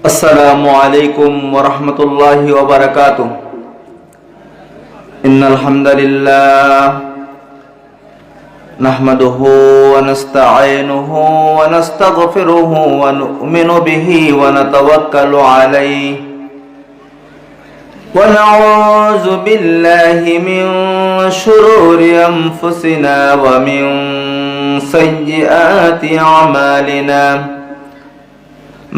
अस्सलामु अलैकुम वरहमतुल्लाहि वबरकातुह। इन्नल हम्दुलिल्लाह नहमदुहु व नस्तईनुहु व नस्तगफिरुहु व नु'मिनु बिही व नतवक्कलु अलैहि व नऊज़ु बिल्लाहि मिन शुरूरि अनफुसिना व मिन सय्यिआति अमालिना।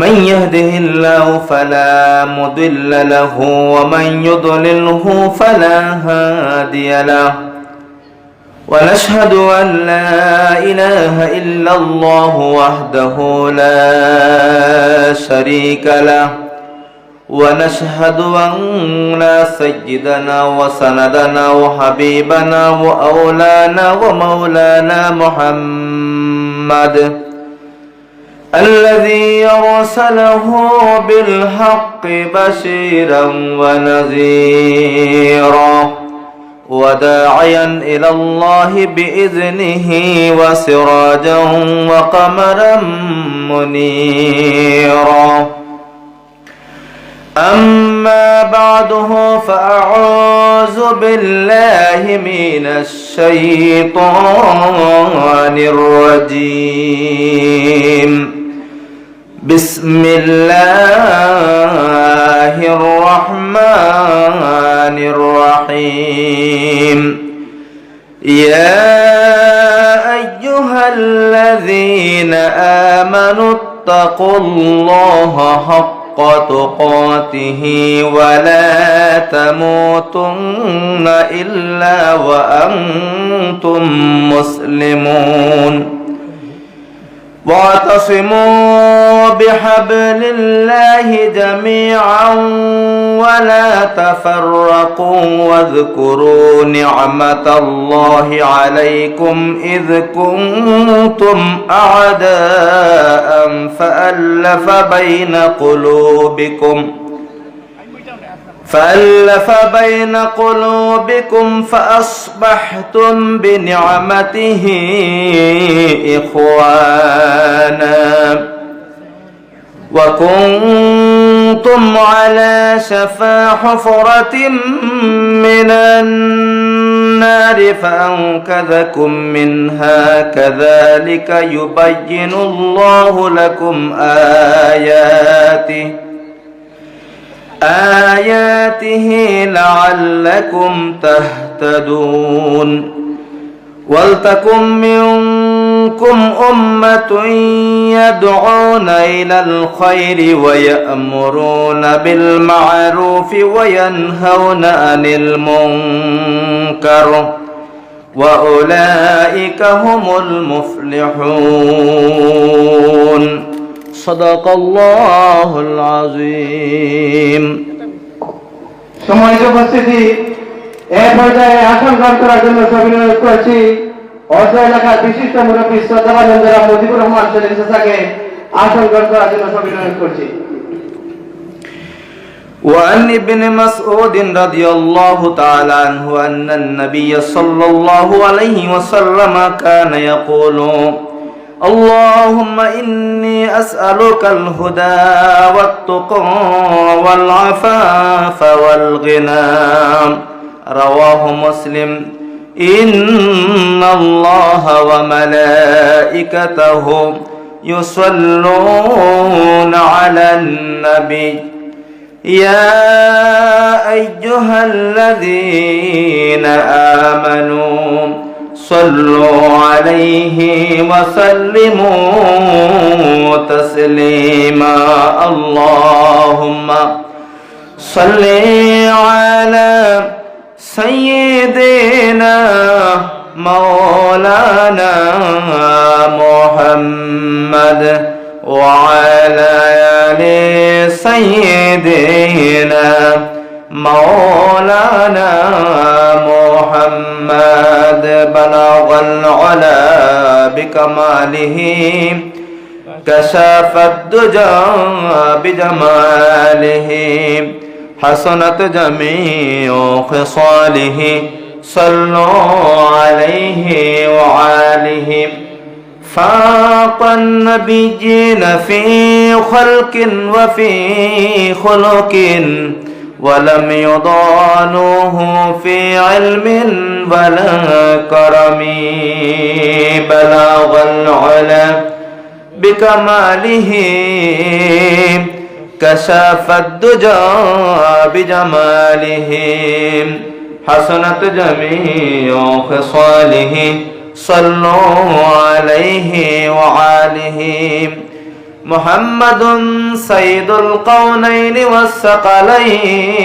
من يهده الله فلا مضل له ومن يضلله فلا هادي له ونشهد أن لا إله إلا الله وحده لا شريك له ونشهد أن سيدنا وسندنا وحبيبنا وأولانا ومولانا محمد الذي أرسله بالحق بشيرا ونذيرا وداعيا إلى الله بإذنه وسراجا وقمرا منيرا. أما بعده فأعوذ بالله من الشيطان الرجيم. بسم الله الرحمن الرحيم. يا أيها الذين آمنوا اتقوا الله حق تقاته ولا تموتن إلا وأنتم مسلمون. واعتصموا بحبل الله جميعا ولا تفرقوا واذكروا نعمة الله عليكم إذ كنتم أعداء فألف بين قلوبكم فأصبحتم بنعمته إخوانا وكنتم على شفا حفرة من النار فأنقذكم منها كذلك يبين الله لكم آياته لعلكم تهتدون. ولتكن منكم أمة يدعون إلى الخير ويأمرون بالمعروف وينهون عن المنكر وأولئك هم المفلحون. صدق الله العظيم. সম্মানিত উপস্থিতি, এই পর্যায়ে আসন গ্রহণ করার জন্য সবিনয় করছি অত্র এলাকার বিশিষ্ট মুরব্বী শ্রদ্ধাভাজন জনাব মুজিবুর রহমান সেলিম চাচাকে আসন গ্রহণ করার জন্য সবিনয় করছি। وعن ابن مسعود رضي الله تعالى عنه أن النبي صلى الله عليه وسلم كان يقول اللهم إني أسألك الهدى والتقى والعفاف والغنى. رواه مسلم. إن الله وملائكته يصلون على النبي يا أيها الذين آمنوا صلوا عليه وسلموا تسليما. اللهم صل على سيدنا مولانا محمد وعلى آل سيدنا مولانا محمد. بلغ العلا بكماله كشف الدجى بجماله حسنت جميع خصاله. صلوا عليه وآله فاق النبيين في خلق وفي خلق ولم يضانوه في علم ولا كرم بلغ العلا بكماله كشف الدجى بجماله حسنت جميع خصاله صلوا عليه وآله محمد سيد القونين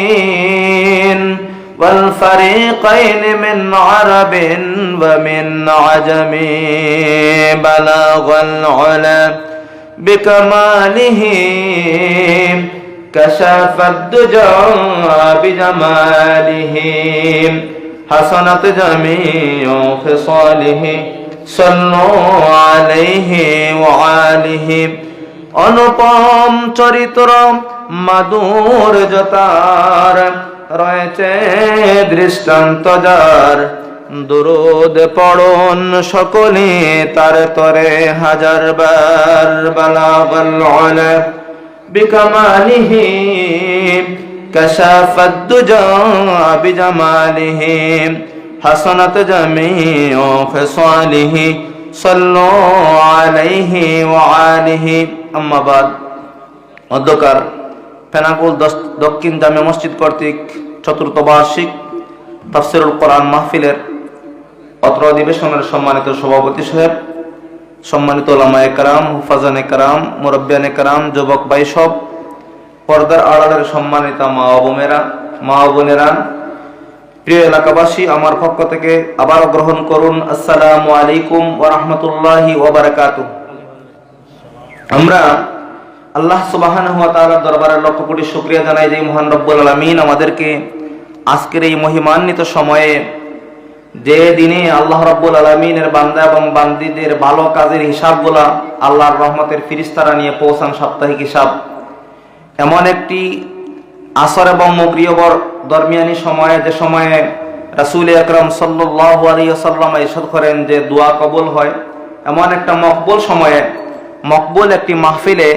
والثقلين والفريقين من عرب ومن عجم بلغ العلا بكماله كشف الدجى بجماله حسنت جميع خصاله صلوا عليه وآله অনুপম চরিত্র মাধুর্যতার রয়েছে দৃষ্টান্ত যার দুরূদ পড়ুন সকলে তার তরে হাজার বার বালাগাল উলা বিকামালিহি কাশাফাদ দুজা বিজামালিহি হাসানাত জামিউ খিসালিহি সাল্লু আলাইহি ওয়া আলিহি আম্মা বাদ। অধ্যকার ফেনাকুল দক্ষিণ জামে মসজিদ কর্তৃক চতুর্থ বার্ষিক তাফসীরুল কোরআন মাহফিলের অত্র অধিবেশনের সম্মানিত সভাপতি সাহেব, সম্মানিত উলামায়ে কেরাম, হুফাজানে কেরাম, মুরব্বিয়ানে কেরাম, যুবক ভাই সব, পর্দার আড়ালের সম্মানিত মা ও বোনেরা, প্রিয় এলাকাবাসী, আমার পক্ষ থেকে আবারও গ্রহণ করুন আসসালামু আলাইকুম ওয়া রাহমাতুল্লাহি ওয়া বারাকাতুহু। আমরা আল্লাহ সুবহানাহু ওয়া তাআলার দরবারে লক্ষ কোটি শুকরিয়া জানাই যে মহান রব্বুল আলামিন আমাদেরকে আজকের এই মহিমান্বিত সময়ে, যে দিনে আল্লাহ রাব্বুল আলামিনের বান্দা এবং বান্দীদের ভালো কাজের হিসাবগুলা আল্লাহর রহমতের ফিরিস্তারা নিয়ে পৌঁছান, সাপ্তাহিক হিসাব, এমন একটি আসর এবং মগরিবর দরমিয়ানি সময়ে, যে সময়ে রাসূল আকরাম সাল্লাল্লাহু আলাইহি ওয়াসাল্লাম ইরশাদ করেন যে দোয়া কবুল হয়, এমন একটা মকবুল সময়ে, মকবুল একটি মাহফিলে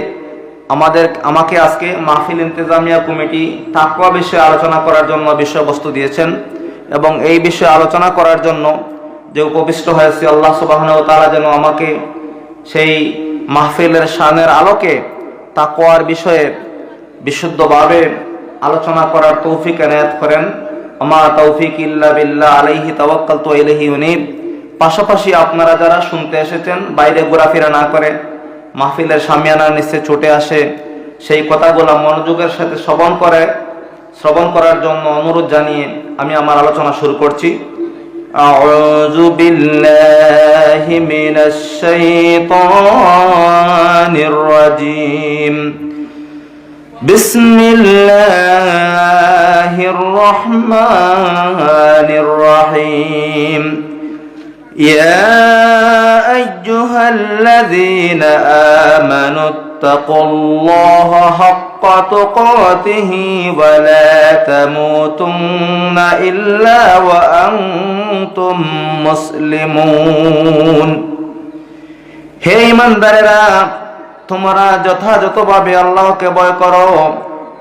আমাকে আজকে মাহফিল ইন্তেজামিয়া কমিটি তাকওয়া বিষয়ে আলোচনা করার জন্য বিষয়বস্তু দিয়েছেন এবং এই বিষয়ে আলোচনা করার জন্য যে উপবিষ্ট হয়েছে, আল্লাহ সুবহানাহু ওয়া তাআলা যেন আমাকে সেই মাহফিলের শানের আলোকে তাকওয়ার বিষয়ে বিশুদ্ধভাবে আলোচনা করার তৌফিক এনায়েত করেন। আমা তৌফিক ইল্লা বিল্লাহ, আলাইহি তাওয়াক্কালতু ওয়া ইলাইহি উনীব। পাশাপাশি আপনারা যারা শুনতে এসেছেন, বাইরে ঘোরাফেরা না করে মাহফিলের শামিয়ানার নিচে ছুটে আসে, সেই কথাগুলো মনোযোগের সাথে শ্রবণ করার জন্য অনুরোধ জানিয়ে আমি আমার আলোচনা শুরু করছি। আউযু বিল্লাহি মিনাশ শাইতানির রাজীম। বিসমিল্লাহির রহমানির রহিম। ইয়া আইয়ুহাল্লাযীনা আমানু ইত্তাকুল্লাহা হাক্কা তুকাতিহি ওয়া লা তামুতুন্না ইল্লা ওয়া আনতুম মুসলিমুন। হে ঈমানদারেরা, তোমরা যথাযথভাবে আল্লাহকে ভয় করো,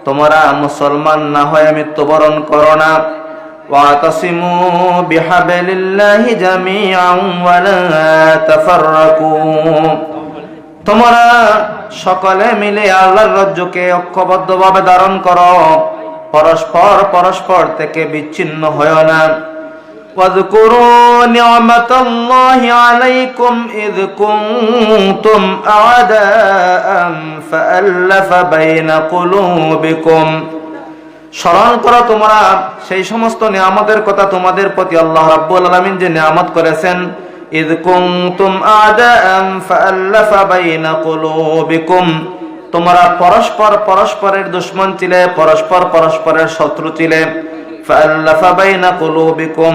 তোমরা মুসলমান না হয়ে মৃত্যুবরণ করো না। ওয়াতাসিমু বিহাবলিল্লাহি জামিআন ওয়া লা তাফাররাকু। তোমরা সকলে মিলে আল্লাহর রজ্জুকে ঐক্যবদ্ধভাবে ধারণ করো, পরস্পর থেকে বিচ্ছিন্ন হয়ো না। واذكروا نعمة الله عليكم إذ كنتم أعداء فألف بين قلوبكم। স্মরণ করো তোমরা সেই সমস্ত নিয়ামতের কথা তোমাদের প্রতি আল্লাহ রাব্বুল আলামিন যে নিয়ামত করেছেন। إذ كنتم أعداء فألف بين قلوبكم। তোমরা পরস্পরের দুশমন ছিলে, পরস্পরের শত্রু ছিলে। فألف بين قلوبكم।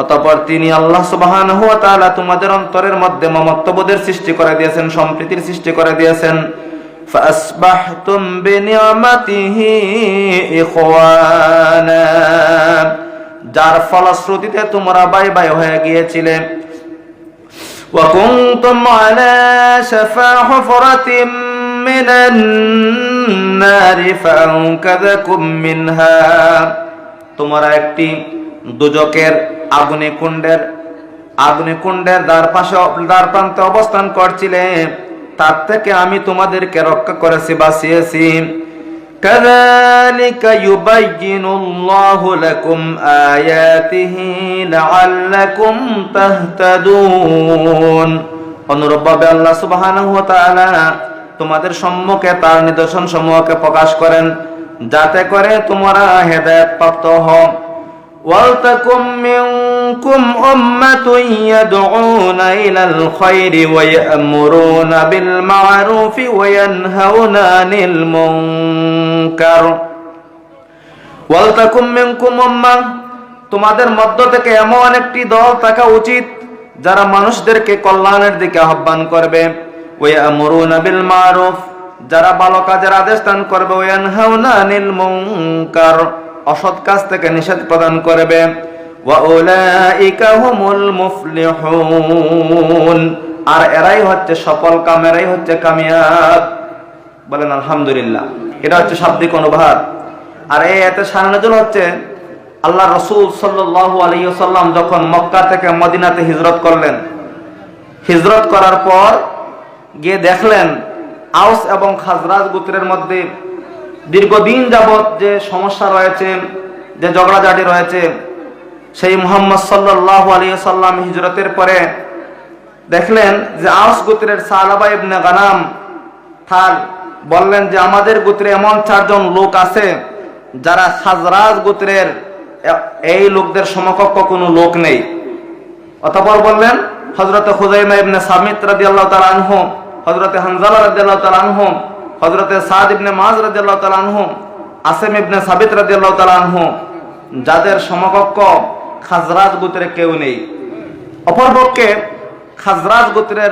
অতঃপর তিনি আল্লাহ সুবহানাহু ওয়া তাআলা তোমাদের অন্তরের মধ্যে মমত্ববোধের সৃষ্টি করে দিয়েছেন, সম্প্রীতির সৃষ্টি করে দিয়েছেন। فأصبحتم بنعمته إخوانا। যার ফলশ্রুতিতে তোমরা ভাই হয়ে গিয়েছিলে। وكنتم على شفا حفرة মিনান নারি ফাআনকাযাকুম মিনহা, তোমরা একটি দুজকের আগুনে কুণ্ডের দ্বার প্রান্তে অবস্থান করছিলে, তার থেকে আমি তোমাদেরকে রক্ষা করেছি, বাঁচিয়েছি। কাযালিকা ইউবাইয়িনুল্লাহু লাকুম আয়াতিহি লাআল্লাকুম তাহতাদুন। অনুরূপভাবে আল্লাহ সুবহানাহু ওয়া তাআলা তোমাদের সম্মুখে তার নিদর্শন সমূহকে প্রকাশ করেন, যাতে করে তোমরা হেদায়েত প্রাপ্ত হও। ওয়ালতাকুম মিনকুম উম্মাতুন ইয়াদউনা ইলাল খায়রি ওয়া ইয়া'মুরুনা বিল মা'রুফি ওয়া ইয়ানহাউনা আনিল মুনকার। ওয়ালতাকুম মিনকুম উম্মাহ, তোমাদের মধ্য থেকে এমন একটি দল থাকা উচিত যারা মানুষদেরকে কল্যাণের দিকে আহ্বান করবে। ওয়া ইয়া'মুরুনা বিল মা'রুফ, যারা ভালো কাজের আদেশ দান করবে। ওয়া ইয়ানহাউনা আনিল মুনকার, অসৎ কাজ থেকে নিষেধ প্রদান করবে। ওয়া উলাইকা হুমুল মুফলিহুন, আর এরাই হচ্ছে সফল কাম, এরাই হচ্ছে কামিয়াব। বলেন আলহামদুলিল্লাহ। এটা হচ্ছে শাব্দিক অনুবাদ। আর এই এতে সারানোর হচ্ছে আল্লাহ রাসূল সাল্লাল্লাহু আলাইহি ওয়াসাল্লাম যখন মক্কা থেকে মদিনাতে হিজরত করলেন, হিজরত করার পর গিয়ে দেখলেন আউস এবং খাজরাজ গোত্রের মধ্যে দীর্ঘদিন যাবত যে সমস্যা রয়েছে, যে ঝগড়াঝাটি রয়েছে, সেই মুহাম্মদ সাল্লাল্লাহু আলাইহি ওয়াসাল্লাম হিজরতের পরে দেখলেন যে আউস গোত্রের সালাবা ইবনে গানাম তার বললেন যে আমাদের গোত্রে এমন 4 জন লোক আছে যারা খাজরাজ গোত্রের এই লোকদের সমকক্ষ কোনো লোক নেই। অতঃপর বললেন হযরতে খুযাইমা ইবনে সামিত রাদিয়াল্লাহু তাআলা আনহু, হযরতে হানজালা রাদিয়াল্লাহু তাআলা আনহু, হযরতে সাদ ইবনে মুআয রাদিয়াল্লাহু তাআলা আনহু, আসিম ইবনে সাবিত রাদিয়াল্লাহু তাআলা আনহু, যাদের সমকক্ষ খাজরাজ গোত্রে কেউ নেই। অপরপক্ষে খাজরাজ গোত্রের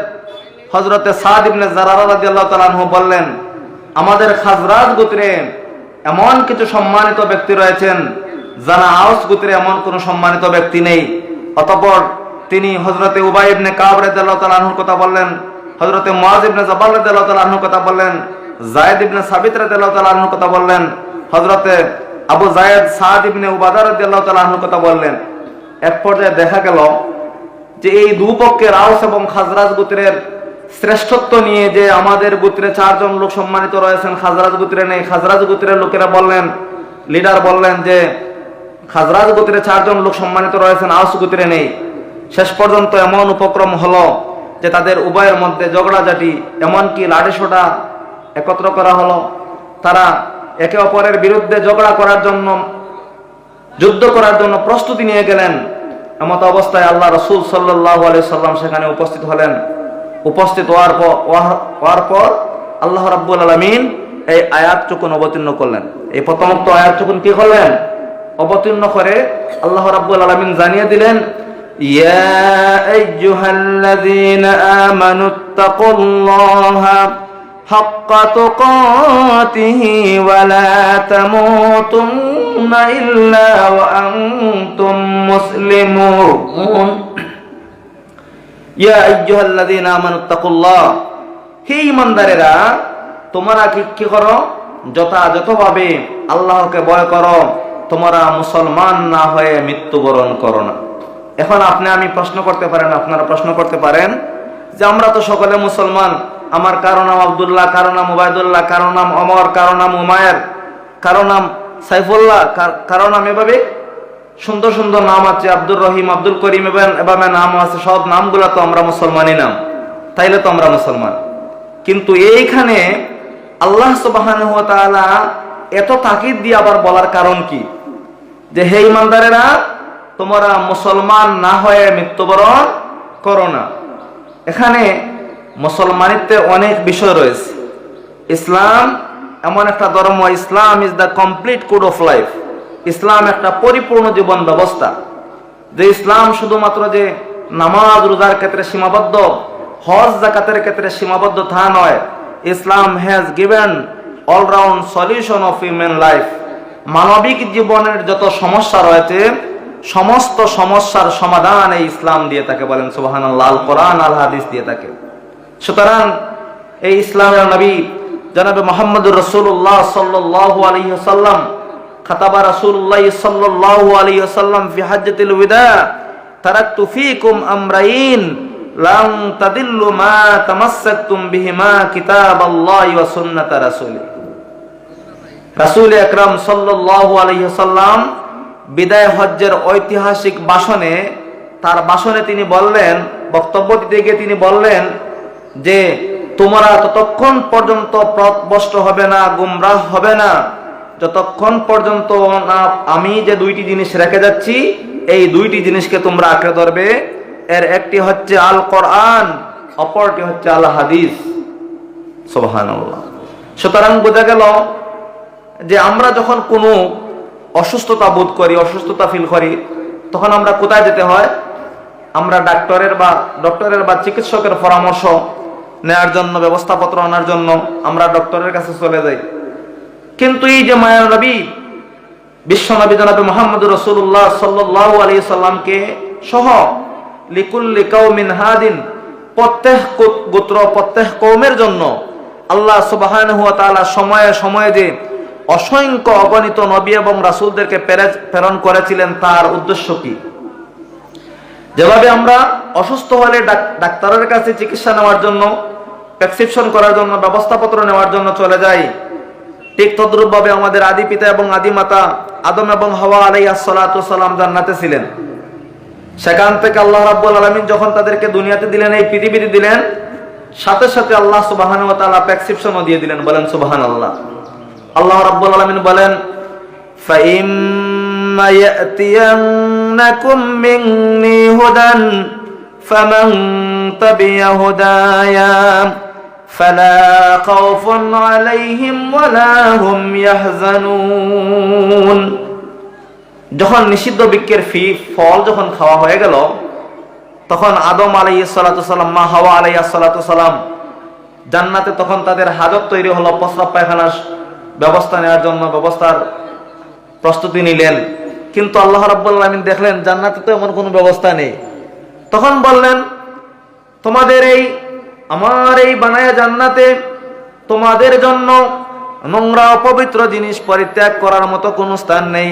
হযরতে সাদ ইবনে জারারা রাদিয়াল্লাহু তাআলা আনহু বললেন আমাদের খাজরাজ গোত্রে এমন কিছু সম্মানিত ব্যক্তি রয়েছেন যারা আউস গোত্রে এমন কোনো সম্মানিত ব্যক্তি নেই। অতঃপর তিনি হযরতে উবাই ইবনে কাব রাদিয়াল্লাহু তাআলা আনহুর কথা বললেন, হযরতে মুআয ইবনে জাবাল রাদিয়াল্লাহু তাআলা আনহুর কথা বললেন, যায়েদ ইবনে সাবিত রাদিয়াল্লাহু তাআলা আনহুর কথা বললেন, হযরতে আবু যায়েদ সাদ ইবনে উবাদা রাদিয়াল্লাহু তাআলা আনহুর কথা বললেন। এক পর্যায়ে দেখা গেল যে এই দুপক্ষের আউস এবং খাজরাজ গোত্রের শ্রেষ্ঠত্ব নিয়ে যে আমাদের গোত্রে 4 জন লোক সম্মানিত রয়েছেন, খাজরাজ গোত্রে নেই। খাজরাজ গোত্রের লোকেরা বললেন, লিডার বললেন যে খাজরাজ গোত্রে 4 জন লোক সম্মানিত রয়েছেন, আউস গোত্রে নেই। শেষ পর্যন্ত এমন উপক্রম হলো যে তাদের উভয়ের মধ্যে ঝগড়াঝাটি, এমনকি লাঠিসোঁটা একত্র করা হলো। তারা একে অপরের বিরুদ্ধে ঝগড়া করার জন্য, যুদ্ধ করার জন্য প্রস্তুতি নিয়ে গেলেন। এমত অবস্থায় আল্লাহ রাসূল সাল্লাল্লাহু আলাইহি সাল্লাম সেখানে উপস্থিত হলেন। উপস্থিত হওয়ার পর আল্লাহ রাব্বুল আলামিন এই আয়াতটুকুন অবতীর্ণ করলেন। এই প্রথমোক্ত আয়াতটুকুন কি করলেন? অবতীর্ণ করে আল্লাহ রাব্বুল আলামিন জানিয়ে দিলেন, ইয়া আইয়ুহাল্লাযীনা আমানুত্তাকুল্লাহা হাক্কা তুকাতিহি ওয়া লা তামুতুন্না ইল্লা ওয়া আনতুম মুসলিমুন। ইয়া আইয়ুহাল্লাযীনা আমানুত্তাকুল্লাহ, হে ঈমানদারেরা তোমরা কি করো? যথাযথভাবে আল্লাহকে ভয় করো, তোমরা মুসলমান না হয়ে মৃত্যুবরণ করো না। এখন আপনি আমি প্রশ্ন করতে পারেন, আপনারা প্রশ্ন করতে পারেন যে আমরা তো সকলে মুসলমান, আমার কারো নাম আব্দুল্লাহ, কারো নাম উবাইদুল্লাহ, কারো নাম ওমর, কারো নাম উমায়ের, কারো নাম সাইফুল্লাহ, কারো নাম এভাবে সুন্দর সুন্দর নাম আছে, আব্দুর রহিম, আব্দুল করিম, এভাবে নাম আছে। সব নামগুলা তো আমরা মুসলমানই নাম, তাইলে তো আমরা মুসলমান। কিন্তু এইখানে আল্লাহ সুবহানাহু ওয়া তাআলা এত তাকিদ দিয়ে আবার বলার কারণ কি? যে হে ঈমানদারেরা তোমরা মুসলমান না হয়ে মৃত্যুবরণ করো না। এখানে মুসলমানিত্বের অনেক বিষয় রয়েছে। ইসলাম এমন একটা ধর্ম, Islam is the complete code of life. ইসলাম একটা পরিপূর্ণ জীবন ব্যবস্থা। যে ইসলাম শুধুমাত্র যে নামাজ রোজার ক্ষেত্রে সীমাবদ্ধ, হজ যাকাতের ক্ষেত্রে সীমাবদ্ধ তা নয়। Islam has given all round solution of human life. মানবিক জীবনের যত সমস্যা রয়েছে সমস্ত সমস্যার সমাধান এই ইসলাম দিয়ে থাকে। বলেন সুবহানাল্লাহ। আল কোরআন আল হাদিস দিয়ে থাকে। সুতরাং এই ইসলামের নবী জনাবে মুহাম্মদুর রাসূলুল্লাহ সাল্লাল্লাহু আলাইহি ওয়াসাল্লাম খাতাবা রাসূলুল্লাহ সাল্লাল্লাহু আলাইহি ওয়াসাল্লাম ফি হাজ্জাতিল ওয়াদা তারাকতু ফীকুম আমরাইন লান তাদিল্লু মা তামাসসাকতুম বিহিমা কিতাবাল্লাহি ওয়া সুন্নাতা রাসূলি। রাসূল আকরাম সাল্লাল্লাহু আলাইহি ওয়াসাল্লাম বিদায় হজ্জের ঐতিহাসিক ভাষণে তার ভাষণে তিনি বললেন, বক্তব্য দিতে গিয়ে তিনি বললেন যে তোমরা ততক্ষণ পর্যন্ত পথভ্রষ্ট হবে না, গুমরাহ হবে না, যতক্ষণ পর্যন্ত না আমি যে দুইটি জিনিস রেখে যাচ্ছি এই দুইটি জিনিসকে তোমরা আঁকড়ে ধরবে। এর একটি হচ্ছে আল কোরআন, অপরটি হচ্ছে আল হাদিস। সুবহানাল্লাহ। সুতরাং বোঝা গেল যে আমরা যখন কোনো অসুস্থতা বোধ করি, অসুস্থতা ফিল করি, তখন আমরা কোথায় যেতে হয়? আমরা ডক্টরের বা চিকিৎসকের পরামর্শ নেওয়ার জন্য, ব্যবস্থাপত্র আনার জন্য আমরা ডক্টরের কাছে চলে যাই। কিন্তু এই যে মায়ার নবী বিশ্বনবী জনাবে মুহাম্মদুর রাসূলুল্লাহ সাল্লাল্লাহু আলাইহি সাল্লামকে সহ লিকুল্লি কওমিন হাদিন, প্রত্যেক গোত্র প্রত্যেক কওমের জন্য আল্লাহ সুবহানাহু ওয়া তাআলা সময়ে সময়ে যে অসংখ্য অগণিত নবী এবং রাসূলদেরকে প্রেরণ করেছিলেন, তার উদ্দেশ্য কি? যেভাবে আমরা অসুস্থ হলে ডাক্তারের কাছে চিকিৎসা নেওয়ার জন্য, প্রেসক্রিপশন করার জন্য, ব্যবস্থাপত্র নেওয়ার জন্য চলে যাই, ঠিক তদ্রূপভাবে আমাদের আদি পিতা এবং আদি মাতা আদম এবং হাওয়া আলাইহিস সালাতু সালাম জান্নাতে ছিলেন। সেখান থেকে আল্লাহ রাব্বুল আলামিন যখন তাদেরকে দুনিয়াতে দিলেন, এই পৃথিবীতে দিলেন, সাথে সাথে আল্লাহ সুবহানাহু ওয়া তাআলা প্রেসক্রিপশনও দিয়ে দিলেন। বলেন সুবহানাল্লাহ। আল্লাহ রাব্বুল আলামিন বলেন, ফাইম্মা ইয়াতিয়ান্নাকুম মিন্নি হুদান ফামান তাবিয়া হুদায়া ফালা খাউফুন আলাইহিম ওয়ালা হুম ইয়াহজানুন। যখন নিষিদ্ধ বৃক্ষের ফল যখন খাওয়া হয়ে গেল, তখন আদম আলাইহিস সালাতু সালাম, মা হাওয়া আলাইহিস সালাতু সালাম জান্নাতে তখন তাদের হাজত তৈরি হলো, প্রস্রাব পায়খানার ব্যবস্থা নেওয়ার জন্য ব্যবস্থার প্রস্তুতি নিলেন। কিন্তু আল্লাহ রাব্বুল আলামিন দেখলেন জান্নাতে তো এমন কোনো ব্যবস্থা নেই। তখন বললেন, তোমাদের আমার এই বানায়া জান্নাতে তোমাদের জন্য নোংরা অপবিত্র জিনিস পরিত্যাগ করার মতো কোনো স্থান নেই।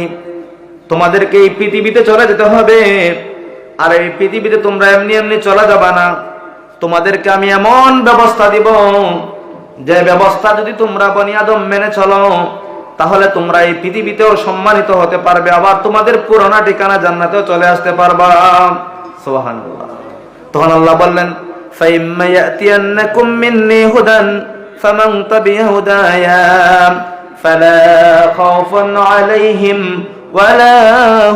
তোমাদেরকে এই পৃথিবীতে চলে যেতে হবে, আর এই পৃথিবীতে তোমরা এমনি এমনি চলে যাবা না। তোমাদেরকে আমি এমন ব্যবস্থা দিব, যে ব্যবস্থা যদি তোমরা বনি আদম মেনে চলো, তাহলে তোমরা এই পৃথিবীতেও সম্মানিত হতে পারবে, আবার তোমাদের পুরোনো ঠিকানা জান্নাতেও চলে আসতে পারবা। সুবহানাল্লাহ। তখন আল্লাহ বললেন, ফাইম্মা ইয়াতিয়ান্নাকুম মিন্নি হুদান ফামান তাবিয়া হুদায়া ফালা খাউফুন আলাইহিম ওয়ালা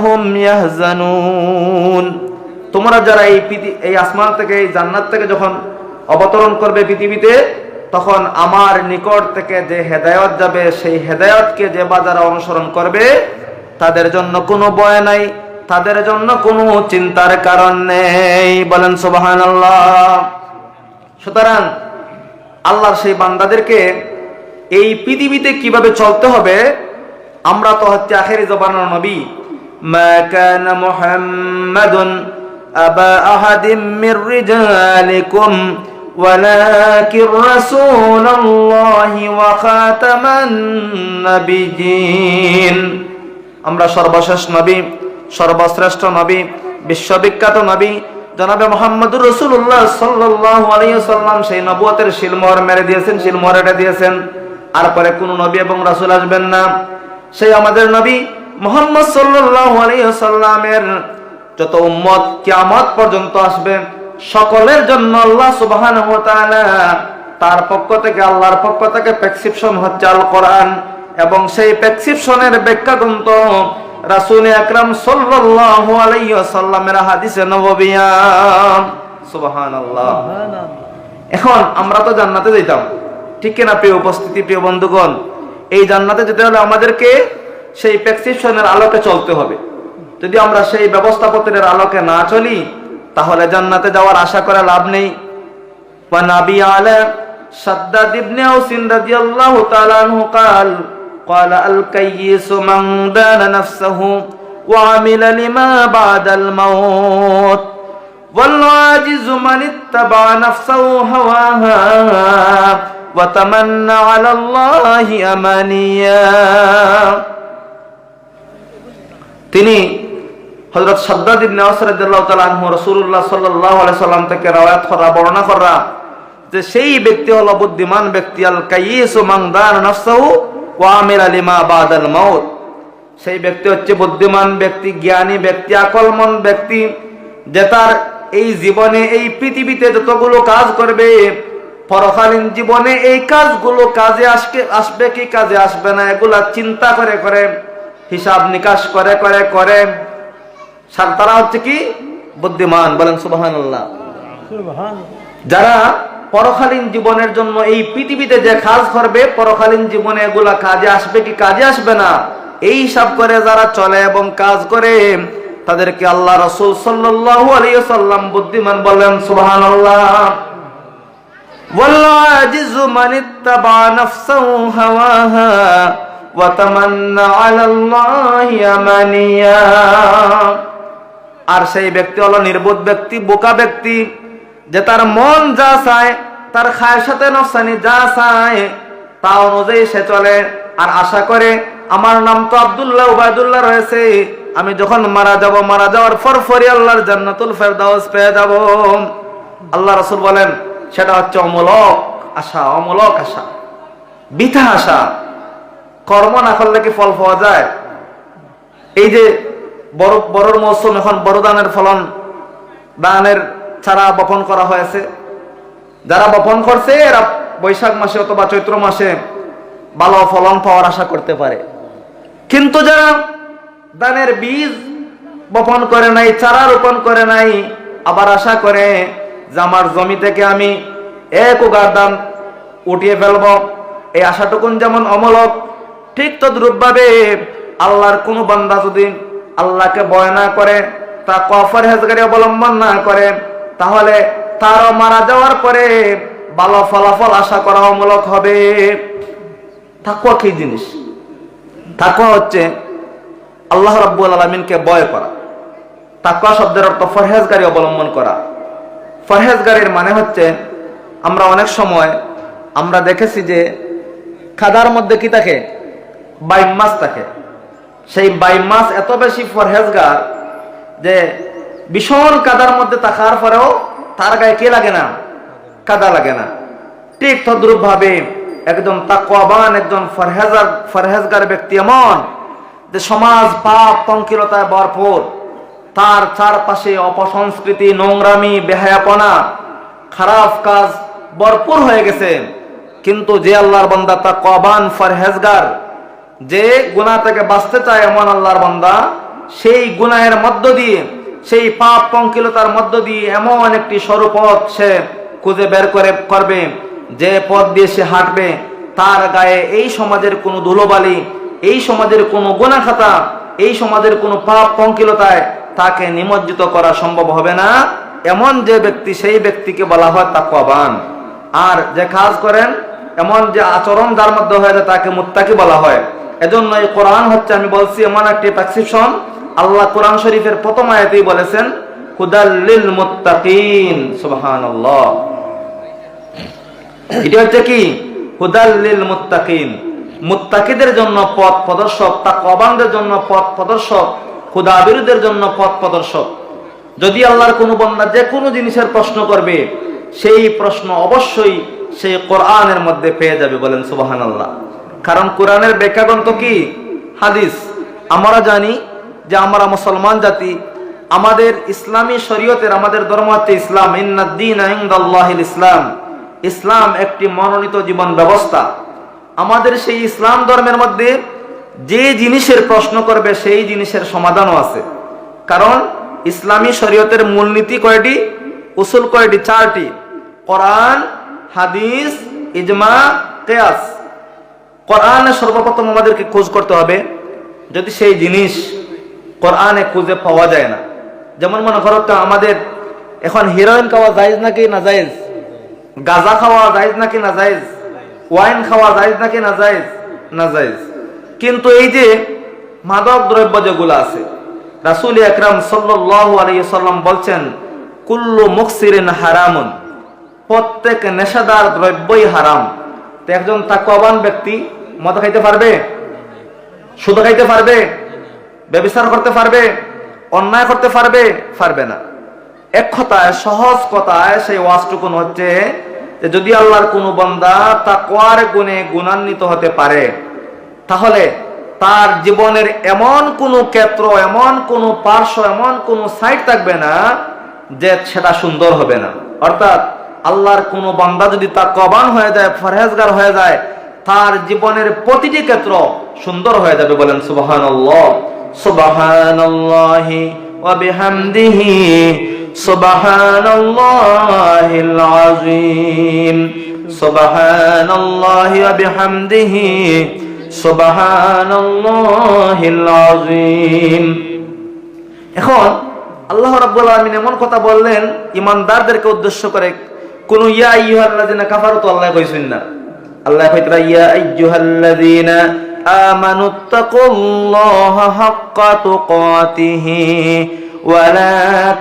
হুম ইয়াহজানুন। তোমরা যারা এই আসমান থেকে, এই জান্নাত থেকে যখন অবতরণ করবে পৃথিবীতে, তখন আমার নিকট থেকে যে হেদায়েত যাবে, সেই হেদায়েতকে যে যারা অনুসরণ করবে, তাদের জন্য কোনো ভয় নাই, তাদের জন্য কোনো চিন্তার কারণ নেই। বলেন সুবহানাল্লাহ। সুতরাং আল্লাহর সেই বান্দাদেরকে এই পৃথিবীতে কিভাবে চলতে হবে, আমরা তো হচ্ছে আখেরি জবানের নবী। মা কানা মুহাম্মাদুন আবা আহাদিম মির রিজালিকুম ওয়ালাকিন রাসূলুল্লাহি ওয়া খাতামান নাবিয়্যিন। আমরা সর্বশেষ নবী, সর্বশ্রেষ্ঠ নবী, বিশ্ববিখ্যাত নবী জনাবে মুহাম্মদুর রাসূলুল্লাহ সাল্লাল্লাহু আলাইহি ওয়াসাল্লাম সেই নবুয়তের শিলমোহর মেরে দিয়েছেন, শিলমোহর এঁটে দিয়েছেন। আর পরে কোনো নবী এবং রাসূল আসবেন না। সেই আমাদের নবী মুহাম্মদ সাল্লাল্লাহু আলাইহি ওয়াসাল্লামের যত উম্মত কিয়ামত পর্যন্ত আসবে, সকলের জন্য আল্লাহ সুবহানাহু ওয়া তাআলা তার পক্ষ থেকে, আল্লাহর পক্ষ থেকে প্রেসক্রিপশন হচ্ছে আল কোরআন, এবং সেই প্রেসক্রিপশনের ব্যাখ্যা গ্রন্থ রাসূল আকরাম সাল্লাল্লাহু আলাইহি ওয়াসাল্লামের হাদিসে নববিয়া। সুবহানাল্লাহ। এখন আমরা তো জান্নাতে যেতাম, ঠিক কিনা প্রিয় উপস্থিতি, প্রিয় বন্ধুগণ? এই জান্নাতে যেতে হলে আমাদেরকে সেই প্রেসক্রিপশনের আলোকে চলতে হবে। যদি আমরা সেই ব্যবস্থাপত্রের আলোকে না চলি, তাহলে জান্নাতে যাওয়ার আশা করে লাভ নেই। ওয়া নাবী আলা শাদ্দাদ ইবনে আউসিন রাদিয়াল্লাহু তাআলা আনহু قال قال الكيس من دان نفسه وعمل لما بعد الموت والعاجز من اتبع نفسه هواها وتمنى على الله أمانيا তিনি হযরত শাদ্দাদ ইবনে আওস রাদিয়াল্লাহু তাআলা আনহু রাসূলুল্লাহ সাল্লাল্লাহু আলাইহি সাল্লাম থেকে রওয়ায়াত করা বর্ণনা করা যে সেই ব্যক্তি হলো বুদ্ধিমান ব্যক্তি, আল কাইয়িসু মান দানা নাফসাহু ওয়া আমিলা লিমা বাদাল মাউত। সেই ব্যক্তি হচ্ছে বুদ্ধিমান ব্যক্তি, জ্ঞানী ব্যক্তি, আকলমন ব্যক্তি, যে তার এই জীবনে এই পৃথিবীতে যতগুলো কাজ করবে পরকালীন জীবনে এই কাজগুলো কাজে আসবে কি কাজে আসবে না এগুলা চিন্তা করে করে হিসাব নিকাশ করে করে করে তারা হচ্ছে কি বুদ্ধিমান। বলেন সুবহানাল্লাহ। যারা পরকালীন জীবনের জন্য এই পৃথিবীতে যে কাজ করবে পরকালীন জীবনে এগুলা কাজে আসবে কি কাজে আসবে না এই হিসাব করে যারা চলে এবং কাজ করে তাদেরকে আল্লাহ রাসূল সাল্লাল্লাহু আলাইহি ওয়াসাল্লাম বুদ্ধিমান বলেন সুবহানাল্লাহ। ওয়াল আজিজু মান ইত্তাবা নাফসাহু হাওয়াহা ওয়া তামান্না আলাল্লাহি আমানিয়া। আর সেই ব্যক্তি হলো নির্বোধ ব্যক্তি, বোকা ব্যক্তি, যে তার মন যা চায়, তার খায়সাতে নফসানি যা চায় তা অনুযায়ী সে চলে আর আশা করে আমার নাম তো আব্দুল্লাহ উবাইদুল্লাহ রয়েছে, আমি যখন মারা যাওয়ার পর আল্লাহর জান্নাতুল ফেরদাউস পেয়ে যাব। আল্লাহ রাসূল বলেন সেটা হচ্ছে অমূলক আশা, অমূলক আশা, বৃথা আশা। কর্ম না করলে কি ফল পাওয়া যায়? এই যে বড়র মৌসুম, এখন বড় ধানের ফলন, ধানের চারা বপন করা হয়েছে, যারা বপন করছে এরা বৈশাখ মাসে অথবা চৈত্র মাসে ভালো ফলন পাওয়ার আশা করতে পারে। কিন্তু যারা ধানের বীজ বপন করে নাই, চারা রোপণ করে নাই, আবার আশা করে যে আমার জমি থেকে আমি 1 উগার ধান উঠিয়ে ফেলব, এই আশাটুকুন যেমন অমূলক, ঠিক তদ্রূপভাবে আল্লাহর কোন বান্দা যদি আল্লাহকে ভয় না করে, তাকওয়া পরহেজগারি অবলম্বন না করে, তাহলে তারও মারা যাওয়ার পরে ভালো ফলাফল আশা করা অমূলক হবে। তাকওয়া কি জিনিস? তাকওয়া হচ্ছে আল্লাহ রাব্বুল আলামিনকে ভয় করা। তাকওয়া শব্দের অর্থ পরহেজগারি অবলম্বন করা। পরহেজগারির মানে হচ্ছে, আমরা অনেক সময় আমরা দেখেছি যে খাদার মধ্যে কি থাকে? বাইম মাছ থাকে। সেই বাইম মাছ এত বেশি পরহেজগার যে ভীষণ কাদার মধ্যে থাকার পরেও তার গায়ে কে লাগে না? কাদা লাগে না। ঠিক তদ্রূপ ভাবে একজন তাকওয়াবান, একজন পরহেজগার ব্যক্তি এমন যে সমাজ পাপ পঙ্কিলতায় ভরপুর, তার চারপাশে অপসংস্কৃতি, নোংরামি, বেহায়াপনা, খারাপ কাজ ভরপুর হয়ে গেছে, কিন্তু যে আল্লাহর বান্দা তাকওয়াবান পরহেজগার, যে গুনাহ থেকে বাঁচতে চায় এমন আল্লাহর বান্দা, সেই গুনাহের মধ্য দিয়ে, সেই পাপ পঙ্কিলতার মধ্য দিয়ে এমন একটি সরু পথ সে খুঁজে বের করবে, যে পথ দিয়ে সে হাঁটবে তার গায়ে এই সমাজের কোনো ধুলোবালি, এই সমাজের কোনো গুনাহ খাতা, এই সমাজের কোনো পাপ পঙ্কিলতায় তাকে নিমজ্জিত করা সম্ভব হবে না। এমন যে ব্যক্তি, সেই ব্যক্তিকে বলা হয় তাকওয়াবান। আর যে কাজ করেন, এমন যে আচরণ যার মধ্যে হয়ে যায় তাকে মুত্তাকি বলা হয়। এজন্য এই কোরআন হচ্ছে, আমি বলছি, এমন একটি প্রেসক্রিপশন। আল্লাহ কোরআন শরীফের প্রথম আয়াতেই বলেছেন হুদাল লিল মুত্তাকিন। সুবহানাল্লাহ। এটা হচ্ছে কি? হুদাল লিল মুত্তাকিন, মুত্তাকিদের জন্য পথ প্রদর্শক, তাকওয়াবানদের জন্য পথ প্রদর্শক, খুদাবিরুদের জন্য পথ প্রদর্শক। যদি আল্লাহর কোনো বান্দা যে কোনো জিনিসের প্রশ্ন করবে, সেই প্রশ্ন অবশ্যই সেই কোরআনের মধ্যে পেয়ে যাবে। বলেন সুবহানাল্লাহ। কারণ কোরআনের ব্যাখ্যা গ্রন্থ কি? হাদিস। আমরা জানি যে আমরা মুসলমান জাতি, আমাদের ইসলামী শরীয়তের, আমাদের ধর্ম হচ্ছে ইসলাম। ইন্নাদ-দীনা ইনদাল্লাহিল ইসলাম। ইসলাম একটি মনোনীত জীবন ব্যবস্থা। আমাদের সেই ইসলাম ধর্মের মধ্যে যে জিনিসের প্রশ্ন করবে সেই জিনিসের সমাধানও আছে। কারণ ইসলামী শরীয়তের মূলনীতি কয়টি? উসুল কয়টি? 4টি। কোরআন, হাদিস, ইজমা, কিয়াস। কোরআনে সর্বপ্রথম আমাদেরকে খোঁজ করতে হবে, যদি সেই জিনিস কোরআনে খুঁজে পাওয়া যায় না। যেমন মনে করো তো, আমাদের এখন হিরোইন খাওয়া জায়েজ নাকি না জায়েজ? গাঁজা খাওয়া জায়েজ নাকি না জায়েজ? ওয়াইন খাওয়া জায়েজ নাকি না জায়েজ? না জায়েজ। কিন্তু এই যে মাদক দ্রব্য যেগুলো আছে, রাসূল আকরাম সাল্লাল্লাহু আলাইহি সাল্লাম বলছেন কুল্লু মুকসিরিন হারামুন, প্রত্যেক নেশাদার দ্রব্যই হারাম। তো একজন তাকওয়াবান ব্যক্তি মদ খাইতে পারবে, সুদ খাইতে পারবে, ব্যভিচার করতে পারবে, অন্যায় করতে পারবে? পারবে না। এক কথায়, সহজ কথায় সেই ওয়াজটুকুন হচ্ছে যে যদি আল্লাহর কোনো বান্দা তাকওয়ার গুণে গুণান্বিত হতে পারে, তাহলে তার জীবনের এমন কোনো ক্ষেত্র, এমন কোনো পার্শ্ব, এমন কোনো সাইড থাকবে না যে সেটা সুন্দর হবে না। অর্থাৎ আল্লাহর কোনো বান্দা যদি তাকওয়াবান হয়ে যায়, পরহেজগার হয়ে যায়, তার জীবনের প্রতিটি ক্ষেত্র সুন্দর হয়ে যাবে। বলেন সুবহানাল্লাহ। সুবহানাল্লাহি ওয়া বিহামদিহি সুবহানাল্লাহিল আযীম। সুবহানাল্লাহি ওয়া বিহামদিহি সুবহানাল্লাহিল আযীম। এখন আল্লাহ রাব্বুল আলামিন এমন কথা বললেন ঈমানদারদেরকে উদ্দেশ্য করে, কোন ইয়া আইয়ুহাল্লাযিনা কাফারু তো আল্লাহ কইছেন না। আল্লাহ কইতরা ইয়া আইয়ুহাল্লাযিনা আমানুত্তাকুল্লাহা হাক্কা তুকাতিহি ওয়া লা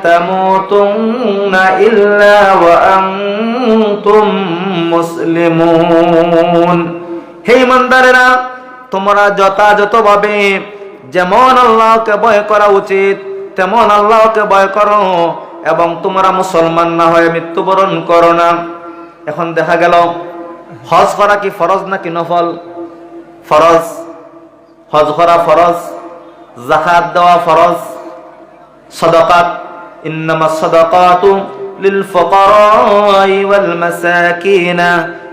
তামুতুন্না ইল্লা ওয়া আনতুম মুসলিমুন। হে ঈমানদারেরা, তোমরা যথাযথভাবে যেমন আল্লাহকে ভয় করা উচিত তেমন আল্লাহকে ভয় করো, এবং তোমরা মুসলমান না হয়ে মৃত্যুবরণ করো না। এখন দেখা গেল হজ করা কি ফরজ নাকি নফল? ফরজ। হজ করা ফরজ, যাকাত দেওয়া ফরজ, সাদাকাত, ইন্নামাস সাদাকাতু লিল ফুকারাই ওয়াল মাসাকিন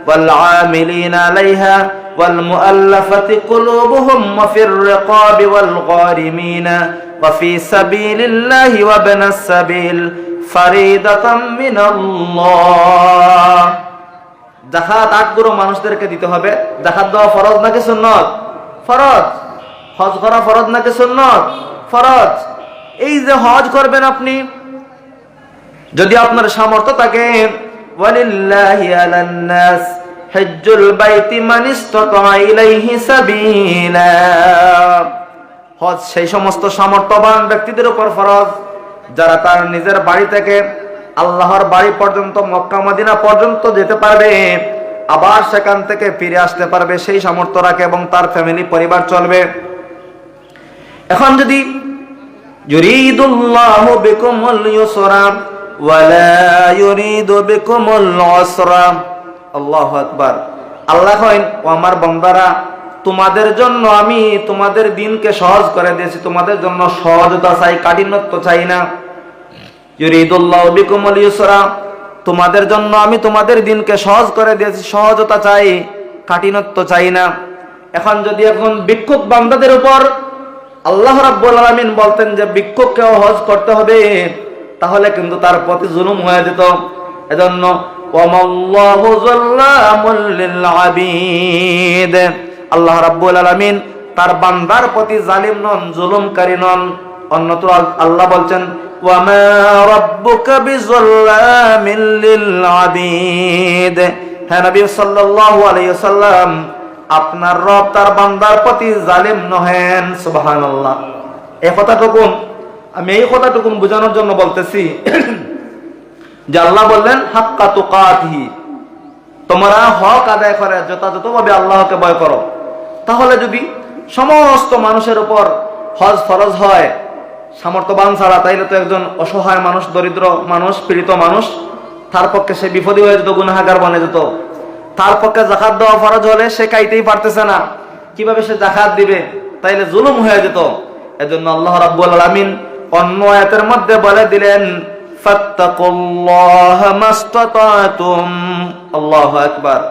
ওয়াল আমিলিনা আলাইহা ওয়াল মুআল্লাফাতি কুলুবুহুম ওয়া ফির রিকাবি ওয়াল গারিমিনা ওয়া ফি সাবিলিল্লাহি ওয়া ইবনাস সাবিল ফারিদাতাম মিনাল্লাহ। যাকাত 8 গুরু মানুষদেরকে দিতে হবে। যাকাত দেওয়া ফরজ নাকি সুন্নাত? ফরজ। হজ করা ফরজ নাকি সুন্নাত? ফরজ। এই যে হজ করবেন আপনি, যদি আপনার সামর্থ্য থাকে, ওয়ালিল্লাহি আলান নাস হজ্জুল বাইতি মান ইসতাতা ইলাইহি সাবিলা। হজ সেই সমস্ত সামর্থ্যবান ব্যক্তিদের উপর ফরজ যারা তার নিজের বাড়ি থেকে আল্লাহর বাড়ি পর্যন্ত, মক্কা মদিনা পর্যন্ত যেতে পারবে, আবার সেখান থেকে ফিরে আসতে পারবে, সেই সামর্থ্য রাখে এবং তার ফ্যামিলি পরিবার চলবে। এখন যদি ইউরিদুল্লাহু বিকুমুল ইউসরা ওয়া লা ইউরিদু বিকুমুল উসরা। আল্লাহু আকবার। আল্লাহ কইন, ও আমার বান্দারা, তোমাদের জন্য আমি তোমাদের দিনকে সহজ করে দিয়েছি, তোমাদের জন্য সহজতা চাই, কাঠিন্যত্ব চাই না। ইউরিদুল্লাহু বিকুমুল ইউসরা, তোমাদের জন্য আমি তোমাদের দিনকে সহজ করে দিয়েছি, সহজতা চাই, কাঠিন্যত্ব চাই না। এখন যদি এখন ভিক্ষুক বান্দাদের উপর আল্লাহ রাব্বুল আলামিন বলতেন যে ভিক্ষুককেও হজ করতে হবে, তাহলে কিন্তু তার প্রতি জুলুম হয়ে যেত। এজন্য ওয়ামাল্লাহু যাল্লামুল লিল আবিদ, আল্লাহ রাব্বুল আলামিন তার বান্দার প্রতি জালিম নন, জুলুমকারী নন। অন্যত্র আল্লাহ বলছেন ওয়ামা রাব্বুকা বিযাল্লামিল লিল আবিদ। হে নবী সাল্লাল্লাহু আলাইহি ওয়াসাল্লাম, আপনার রব তার বান্দার প্রতি জালিম নহেন। সুবহানাল্লাহ। এই কথাটুকুন আমি বোঝানোর জন্য বলতেছি যে আল্লাহ বললেন হাক্কা তুকাতিহি, তোমরা হক আদায় করে যথাযথভাবে আল্লাহকে ভয় করো। তাহলে যদি সমস্ত মানুষের উপর হজ ফরজ হয় সামর্থ্যবান ছাড়া, তাইলে তো একজন অসহায় মানুষ, দরিদ্র মানুষ, পীড়িত মানুষ, তার পক্ষে সে বিপদী হয়ে যেত, গুনাহগার বনে যেত। তার পক্ষে যাকাত দেওয়া ফরজ হলে সে খাইতেই পারতেছে না, কিভাবে সে যাকাত দিবে? তাইলে জুলুম হয়ে যেত। এজন্য আল্লাহ রাব্বুল আলামিন অন্য আয়াতের মধ্যে বলে দিলেন ফাত্তাকুল্লাহা মাসতাতাতুম। আল্লাহু আকবার।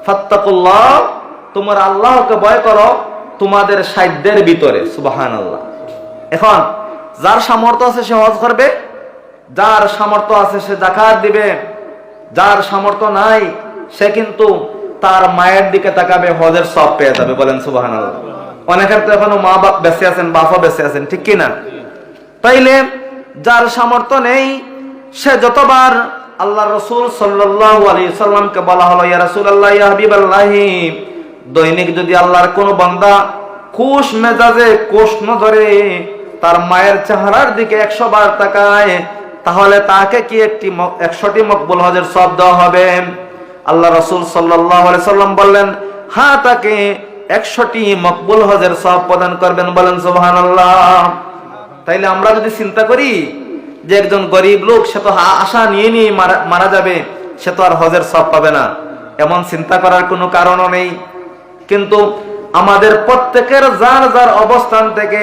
ফাত্তাকুল্লাহ, তোমরা আল্লাহকে ভয় করো তোমাদের সাধ্যের ভিতরে। সুবহানাল্লাহ। এখন যার সামর্থ্য আছে সে হজ করবে, যার সামর্থ্য আছে সে যাকাত দিবে, যার সামর্থ্য নাই সে কিন্তু তার মায়ের দিকে তাকাবে, হজের সব পেয়ে যাবে। বলেন সুবহানাল্লাহ। অনেকের তো এখনো মা বাপ বেঁচে আছেন, বাপও বেঁচে আছেন, ঠিক কিনা? তাইলে যার সামর্থ্য নেই সে যতবার আল্লাহ রাসূল সাল্লাল্লাহু আলাইহি সাল্লামকে বলা হলো ইয়া রাসূলুল্লাহ, ইয়া হাবিবাল্লাহ, দৈনিক যদি আল্লাহর কোন বান্দা খুশ মেজাজে, কোষ নজরে তার মায়ের চেহারার দিকে 100 বার তাকায়, তাহলে তাকে কি 100টি মকবুল হজের সওয়াব দেওয়া হবে? আল্লাহ রাসূল সাল্লাল্লাহু আলাইহি সাল্লাম বললেন, হ্যাঁ, তাকে 100টি মকবুল হজের সওয়াব প্রদান করবেন। বলেন সুবহানাল্লাহ। তাইলে আমরা যদি চিন্তা করি যে একজন গরিব লোক, সে তো আশা নিয়ে নিয়ে মারা যাবে, সে তো আর হজের সওয়াব পাবে না, এমন চিন্তা করার কোনো কারণও নেই। কিন্তু আমাদের প্রত্যেকের যার যার অবস্থান থেকে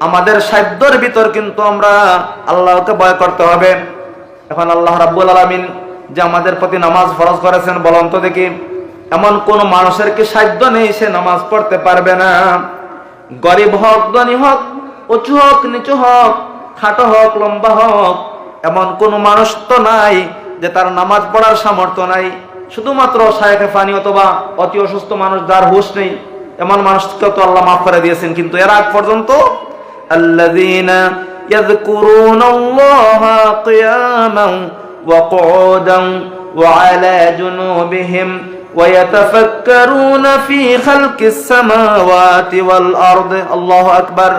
আমাদের সাধ্যের ভিতর কিন্তু আমরা আল্লাহকে ভয় করতে হবে। এখন আল্লাহ রাব্বুল আলামিন যে আমাদের প্রতি নামাজ ফরজ করেছেন, বলুন তো দেখি, এমন কোন মানুষের কি সাধ্য নেই সে নামাজ পড়তে পারবে না? গরিব হোক, ধনী হোক, উঁচু হোক, নিচু হোক, খাটো হোক, লম্বা হোক, এমন কোন মানুষ তো নাই যে তার নামাজ পড়ার সামর্থ্য নাই। শুধুমাত্র শায়েখে ফানি অথবা অতি অসুস্থ মানুষ, যার হুঁশ নেই, এমন মানুষকে তো আল্লাহ মাফ করে দিয়েছেন। কিন্তু এর আগ পর্যন্ত আল্লাযীনা ইয়াযকুরুনাল্লাহা কিয়ামান ওয়া কুউদান ওয়া আলা জুনুবিহিম ওয়া ইয়াতাফাক্কারুনা ফি খালকিস সামাওয়াতি ওয়াল আরদ। আল্লাহু আকবার।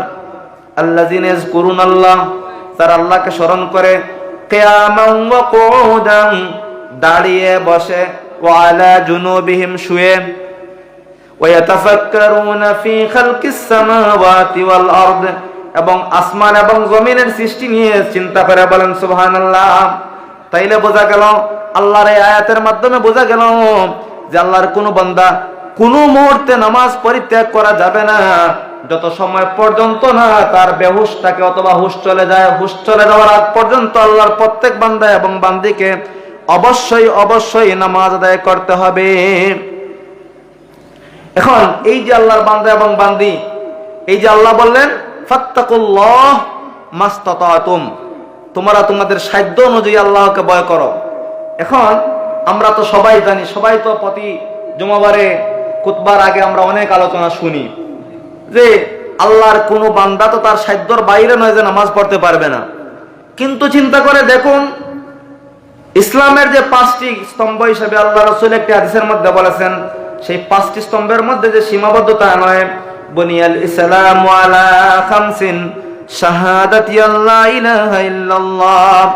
আল্লাযীনা ইয়াযকুরুনাল্লাহ, তারা আল্লাহকে স্মরণ করে, কিয়ামান ওয়া কুউদান, দাঁড়িয়ে বসে, ওয়া আলা জুনুবিহিম, শুয়ে, ওয়া ইয়াতাফাক্কারুনা ফি খালকিস সামাওয়াতি ওয়াল আরদ, এবং আসমান এবং জমিনের সৃষ্টি নিয়ে চিন্তা করে। বলেন সুবহানাল্লাহ। তাইলে বোঝা গেল, আল্লাহর এই আয়াতের মাধ্যমে বোঝা গেল যে আল্লাহর কোন বান্দা কোন মুহূর্তে নামাজ পরিত্যাগ করা যাবে না যত সময় পর্যন্ত না তার বেহুশ থাকে অথবা হুশ চলে যায়। হুশ চলে যাওয়ার আগ পর্যন্ত আল্লাহর প্রত্যেক বান্দা এবং বান্দিকে অবশ্যই অবশ্যই নামাজ আদায় করতে হবে। এখন এই যে আল্লাহর বান্দা এবং বান্দি, এই যে আল্লাহ বললেন ফাত্তাকুল্লাহ মাস্তাতাতুম, তোমরা তোমাদের সাধ্য অনুযায়ী আল্লাহকে ভয় করো। এখন আমরা তো সবাই জানি, সবাই তো প্রতি জুমাবারে খুতবার আগে আমরা অনেক আলোচনা শুনি যে আল্লাহর কোনো বান্দা তো তার সাধ্যর বাইরে নয় যে নামাজ পড়তে পারবে না। কিন্তু চিন্তা করে দেখুন, ইসলামের যে 5টি স্তম্ভ হিসেবে আল্লাহ রাসূল একটি হাদিসের মধ্যে বলেছেন, সেই 5টি স্তম্ভের মধ্যে যে সীমাবদ্ধতা নয়, বুনিয়াল ইসলামু আলা খামসিন শাহাদাতি আল্লা ইলাহা ইল্লাল্লাহ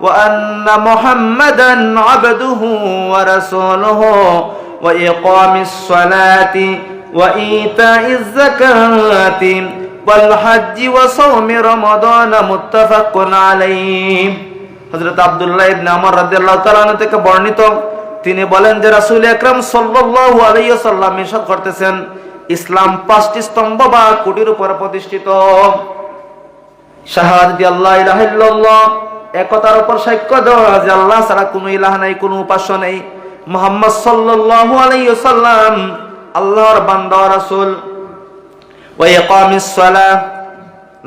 ওয়া আন্না মুহাম্মাদান আবদুহু ওয়া রাসূলুহু ওয়া ইকামিস সালাতি ওয়া ইতাইজ যাকাতি ওয়াল হজ্জি ওয়া সাওমি রমাদান মুত্তাফাকুন আলাইহি। হযরত আব্দুল্লাহ ইবনে আমর রাদিয়াল্লাহু তাআলা আনহু থেকে বর্ণিত, তিনি বলেন যে রাসূল আকরাম সাল্লাল্লাহু আলাইহি ওয়াসাল্লাম ইরশাদ করতেছেন, ইসলাম 5টি স্তম্ভ বা খুঁটির উপর প্রতিষ্ঠিত। শাহাদাতি আল্লা ইলাহা ইল্লাল্লাহ, একতার উপর সাক্ষ্য দেওয়া যে আল্লাহ ছাড়া কোনো ইলাহ নাই, কোনো উপাস্য নেই, মুহাম্মদ সাল্লাল্লাহু আলাইহি ওয়াসাল্লাম আল্লাহর বান্দা ও রাসূল। ওয়া ইকামিস সালাহ,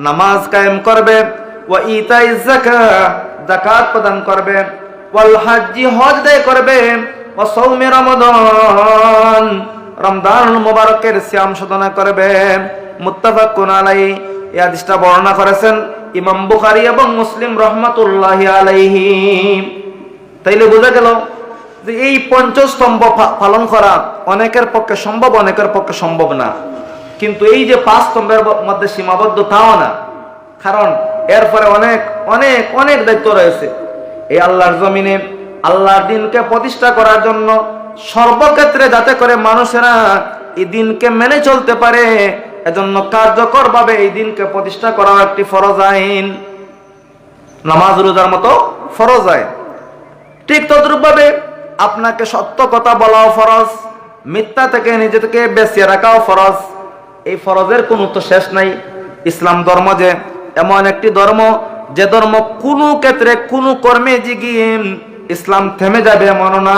নামাজ কায়েম করবে, ওয়া ইতাইজ যাকাত, যাকাত প্রদান করবে, ওয়াল হজ্জি, হজ আদায় করবে, ওয়া সাওমি রমাদান, রমজান মুবারকের সিয়াম সাধনা করবে। মুত্তাফাকুন আলাইহি, এই হাদিসটা বর্ণনা করেছেন ইমাম বুখারী এবং মুসলিম রাহমাতুল্লাহি আলাইহি। তাইলে বোঝা গেল যে এই পঞ্চস্তম্ভ পালন করা অনেকের পক্ষে সম্ভব, অনেকের পক্ষে সম্ভব না। কিন্তু এই যে 5 স্তম্ভের মধ্যে সীমাবদ্ধ তাও না, কারণ এরপরে অনেক অনেক অনেক দায়িত্ব রয়েছে। এই আল্লাহর জমিনে আল্লাহর দিনকে প্রতিষ্ঠা করার জন্য সর্বক্ষেত্রে যাতে করে মানুষেরা এই দিনকে মেনে চলতে পারে, এজন্য কার্যকর ভাবে এই দিনকে প্রতিষ্ঠা করা একটি ফরজ আইন। নামাজ রোজার মতো ফরজ আইন। ঠিক তদ্রূপ ভাবে আপনাকে সত্য কথা বলাও ফরজ, মিথ্যা থেকে নিজেকে বেঁচিয়ে রাখাও ফরজ। এই ফরজের কোনো তো শেষ নাই। ইসলাম ধর্ম যে এমন একটি ধর্ম, যে ধর্ম কোনো ক্ষেত্রে কোনো কর্মে জিগিয়ে ইসলাম থেমে যাবে এমন না।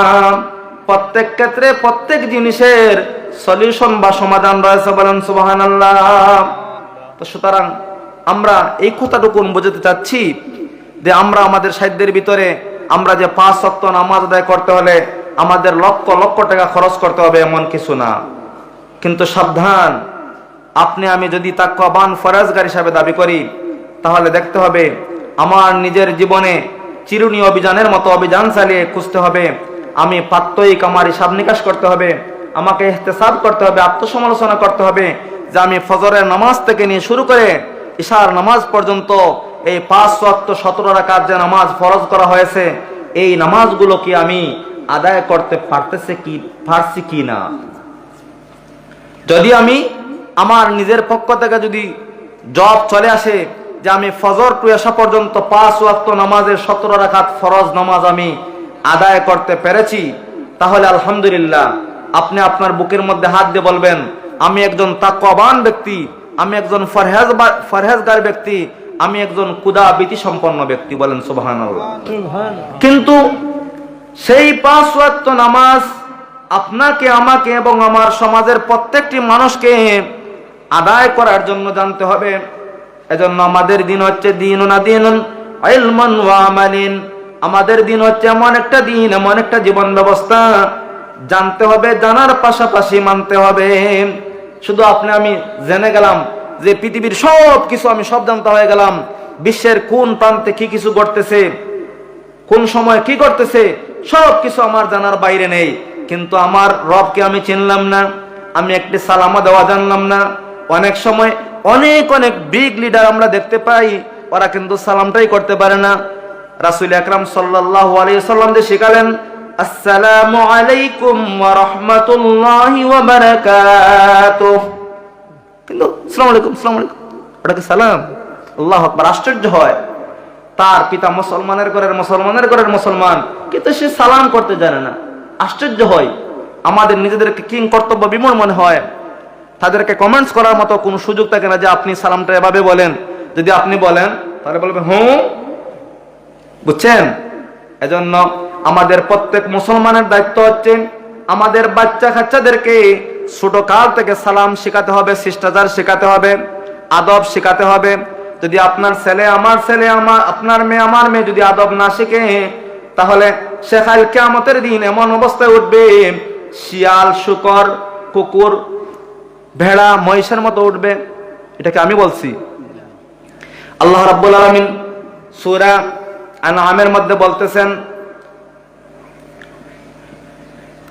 প্রত্যেক ক্ষেত্রে প্রত্যেক জিনিসের সলিউশন বা সমাধান রয়েছে। বলেন সুবহানাল্লাহ। তো সুতরাং আমরা এই কথাটুকু বোঝাতে চাচ্ছি যে আমরা আমাদের সাধ্যের ভিতরে আমরা যে 5 ওয়াক্ত নামাজ আদায় করতে হলে আমাদের লক্ষ লক্ষ টাকা খরচ করতে হবে এমন কিছু না। কিন্তু সাবধান, আপনি আমি যদি তাকওয়াবান ফরজগার হিসাবে দাবি করি, তাহলে দেখতে হবে আমার নিজের জীবনে চিরুনি অভিযানের মতো অভিযান চালিয়ে খুঁজতে হবে। আমি প্রাত্যহিক আমার হিসাব নিকাশ করতে হবে, আমাকে ইহতিসাব করতে হবে, আত্মসমালোচনা করতে হবে যে আমি ফজরের নামাজ থেকে নিয়ে শুরু করে ইশার নামাজ পর্যন্ত এই 5 ওয়াক্ত 17 রাকাত যে নামাজ ফরজ করা হয়েছে, এই নামাজগুলো কি আমি আদায় করতে পারছি কি না। যদি আমি আমার নিজের পক্ষ থেকে যদি জব চলে আসে যে আমি ফজর টু এশা পর্যন্ত 5 ওয়াক্ত নামাজের 17 রাকাত ফরজ নামাজ আমি আদায় করতে পেরেছি, তাহলে আলহামদুলিল্লাহ। আপনি আপনার বুকের মধ্যে হাত দিয়ে বলবেন, আমি একজন তাকওয়াবান ব্যক্তি, আমি একজন ফরহেজগার ব্যক্তি, আমি একজন কুদাবীতি সম্পন্ন ব্যক্তি। বলেন সুবহানাল্লাহ। কিন্তু সেই 5 ওয়াক্ত নামাজ আপনাকে, আমাকে এবং আমার সমাজের প্রত্যেকটি মানুষকে আদায় করার জন্য জানতে হবে। এজন্য আমাদের দিন হচ্ছে দিনুনা দিনুন ইলমুন ওয়া আমালিন। আমাদের দিন হচ্ছে এমন একটা দিন, এমন একটা জীবন ব্যবস্থা, জানতে হবে, জানার পাশাপাশি মানতে হবে। শুধু আপনি আমি জেনে গেলাম যে পৃথিবীর সব কিছু আমি সব জানতে হয়ে গেলাম, বিশ্বের কোন প্রান্তে কি কিছু ঘটতেছে, কোন সময় কি করতেছে, সব কিছু আমার জানার বাইরে নেই। কিন্তু আমার রবকে আমি চিনলাম না, আমি একটি সালামা দেওয়া জানলাম না। অনেক সময় অনেক বিগ লিডার আমরা দেখতে পাই, ওরা কিন্তু সালামটাই করতে পারে না। রাসূল আকরাম সাল্লাল্লাহু আলাইহি ওয়াসাল্লাম যে শিখালেন, আসসালামু আলাইকুম ওয়া রাহমাতুল্লাহি ওয়া বারাকাতুহু, কিন্তু আসসালামু আলাইকুম ওটা কি সালাম? আল্লাহু আকবার। আশ্চর্য হয়, তার পিতা মুসলমানের ঘরের মুসলমান, কিন্তু সে সালাম করতে জানে না। আশ্চর্য হয়, আমাদের নিজেদেরকে কিং কর্তব্য বিমূঢ় মনে হয়। তাদেরকে কমেন্টস করার মতো কোনো সুযোগ থাকে না যে আপনি সালামটা এভাবে বলেন। যদি আপনি বলেন তাহলে বলবে হুঁ, বুঝছেন? এজন্য আমাদের প্রত্যেক মুসলমানের দায়িত্ব হচ্ছে আমাদের বাচ্চা কাচ্চাদেরকে ছোট কাল থেকে সালাম শেখাতে হবে, শিষ্টাচার শেখাতে হবে, আদব শেখাতে হবে। যদি আপনার ছেলে, আমার ছেলে, আপনার মেয়ে, আমার মেয়ে যদি আদব না শিখে, তাহলে সে কাল কিয়ামতের দিন এমন অবস্থায় উঠবে, শিয়াল, শূকর, কুকুর, ভেড়া, মহিষের মতো উঠবে। এটাকে আমি বলছি। আল্লাহ রাব্বুল আলামিন সূরা আনআমের মধ্যে বলতেছেন,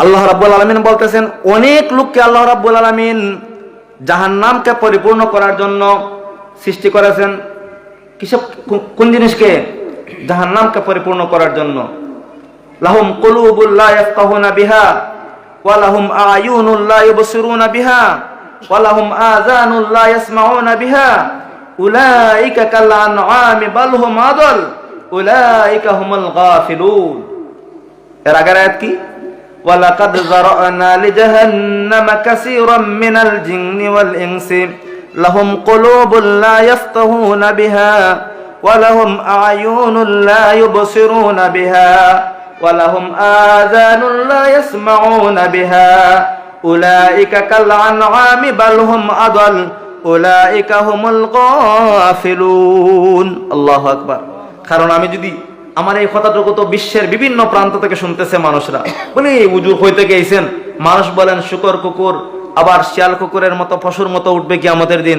আল্লাহ রাব্বুল আলামিন বলতেছেন, অনেক লোককে আল্লাহ রাব্বুল আলামিন জাহান্নামকে পরিপূর্ণ করার জন্য সৃষ্টি করেছেন। কিসব, কোন জিনিসকে? জাহান্নামকে পরিপূর্ণ করার জন্য। লাহুম কুলুবুল লা ইয়াফকাহুনা বিহা ওয়া লাহুম আয়ুনুল লা ইবসিরুনা বিহা ওয়া লাহুম আযানুল লা ইয়াসমাউনা বিহা উলাইকা কাল আনআমি বাল হুম আদাল উলাইকা হুমুল গাফিলুন। এর আগের আয়াত কি? ওয়ালাকাদ যারানা লিজাহান্নামা কাসীরাম মিনাল জিন্নি ওয়াল ইনসি লাহুম কুলুবুল লা ইয়াফকাহুনা বিহা ওয়া লাহুম আয়ুনুল লা ইবসিরুনা বিহা ওয়া লাহুম আযানুল লা ইয়াসমাউনা বিহা উলাইকা কাল আনআমি বাল হুম আদাল উলাইকা হুমুল গাফিলুন। আল্লাহু আকবার। কারণ আমি যদি আমার এই কথাটুকু তো বিশ্বের বিভিন্ন প্রান্ত থেকে শুনতেছে মানুষরা, বলে হুজুর হইতে গেছেন, মানুষ বলেন শুকর কুকুর, আবার শিয়াল কুকুরের মতো পশুর মতো উঠবে কিয়ামতের দিন।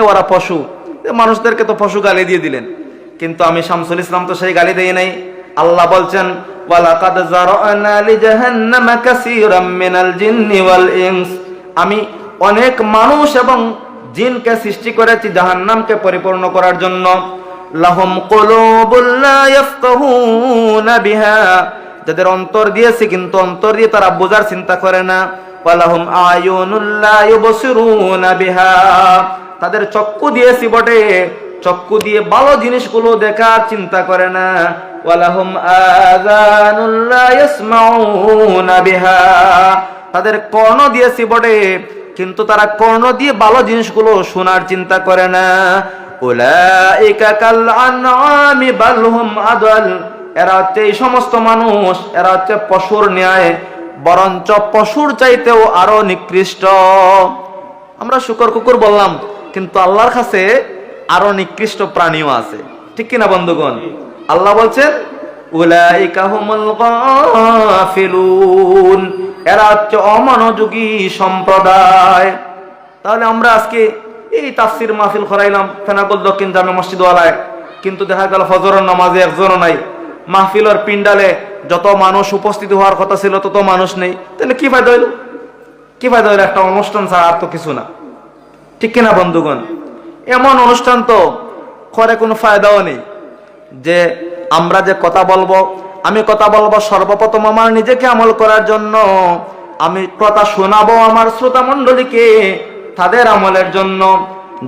ওরা পশু, মানুষদেরকে তো পশু গালি দিয়ে দিলেন। কিন্তু আমি শামসুল ইসলাম তো সেই গালি দেই নাই। আল্লাহ বলছেন, ওয়ালাকাদ যারানা লিজাহান্নামা কাসীরাম মিনাল জিন্নি ওয়াল ইনস, আমি অনেক মানুষ এবং জিনকে সৃষ্টি করেছি জাহান্নামকে পরিপূর্ণ করার জন্য। লাহুম কুলুবুল লা ইয়াফকাহুনা বিহা, যাদের অন্তর দিয়েছি কিন্তু অন্তর দিয়ে তারা বোঝার চিন্তা করে না। ওয়া লাহুম আয়ুনুল লা ইবসিরুনা বিহা, তাদের চক্ষু দিয়েছি বটে, চক্ষু দিয়ে ভালো জিনিসগুলো দেখার চিন্তা করে না। ওয়া লাহুম আযানুল লা ইয়াসমাউনা বিহা, তাদের কর্ণ দিয়েছি বটে, কিন্তু তারা কর্ণ দিয়ে ভালো জিনিসগুলো শোনার চিন্তা করে না। উলাইকা কাল আনআমি বাল হুম আদাল, এরা হচ্ছে এই সমস্ত মানুষ, এরা হচ্ছে পশুর ন্যায়, বরঞ্চ পশুর চাইতেও আরো নিকৃষ্ট। আমরা শুকর কুকুর বললাম, কিন্তু আল্লাহর কাছে আরো নিকৃষ্ট প্রাণীও আছে, ঠিক কিনা বন্ধুগণ? আল্লাহ বলছেন উলাইকা হুমুল গাফিলুন, এরা হচ্ছে অমনোযোগী সম্প্রদায়। তাহলে আমরা আজকে এই তাফসির মাহফিল করাইলাম ফেনাগল দক্ষিণ জামে মসজিদ ওয়ালায়, কিন্তু দেখা গেল ফজরের নামাজে একজনও নাই। মাহফিলের পিন্ডালে যত মানুষ উপস্থিত হওয়ার কথা ছিল তত মানুষ নেই। তাহলে কি ফায়দা হইল? কি ফায়দা হইল? একটা অনুষ্ঠান ছাড়া আর তো কিছু না, ঠিক কিনা বন্ধুগণ? এমন অনুষ্ঠান তো করে কোনো ফায়দাও নেই। যে আমরা যে কথা বলবো, আমি কথা বলবো সর্বপ্রথম আমার নিজেকে আমল করার জন্য, আমি কথা শোনাবো আমার শ্রোতা মণ্ডলীকে তাদের আমলের জন্য,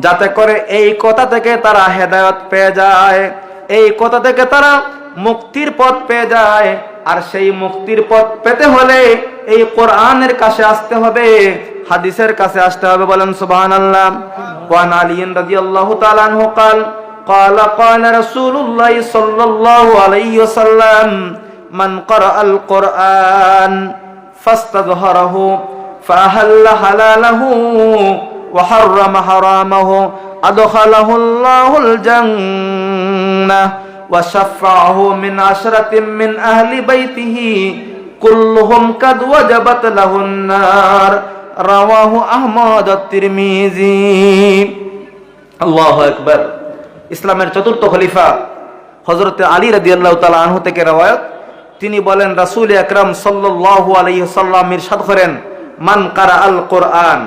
যাতে করে এই কথা থেকে তারা হেদায়েত পেয়ে যায়, এই কথা থেকে তারা মুক্তির পথ পেয়ে যায়। আর সেই মুক্তির পথ পেতে হলে এই কোরআনের কাছে আসতে হবে, হাদিসের কাছে আসতে হবে। বলেন সুবহানাল্লাহ। ওয়ান আলিয়্যিন রাদিয়াল্লাহু তাআলা আনহু قال قال قال رسول الله صلى الله عليه وسلم من قرأ القرآن فاستظهره فأحل حلاله وحرم حرامه أدخله الله الجنة وشفعه من عشرة من أهل بيته كلهم قد وجبت له النار رواه أحمد الترمذي الله أكبر। ইসলামের চতুর্থ খলিফা হযরত আলী রাদিয়াল্লাহু তাআলা আনহু থেকে রওয়ায়াত, তিনি বলেন রাসূল আকরাম সাল্লাল্লাহু আলাইহি ওয়াসাল্লাম ইরশাদ করেন, মান কারা আল কোরআন,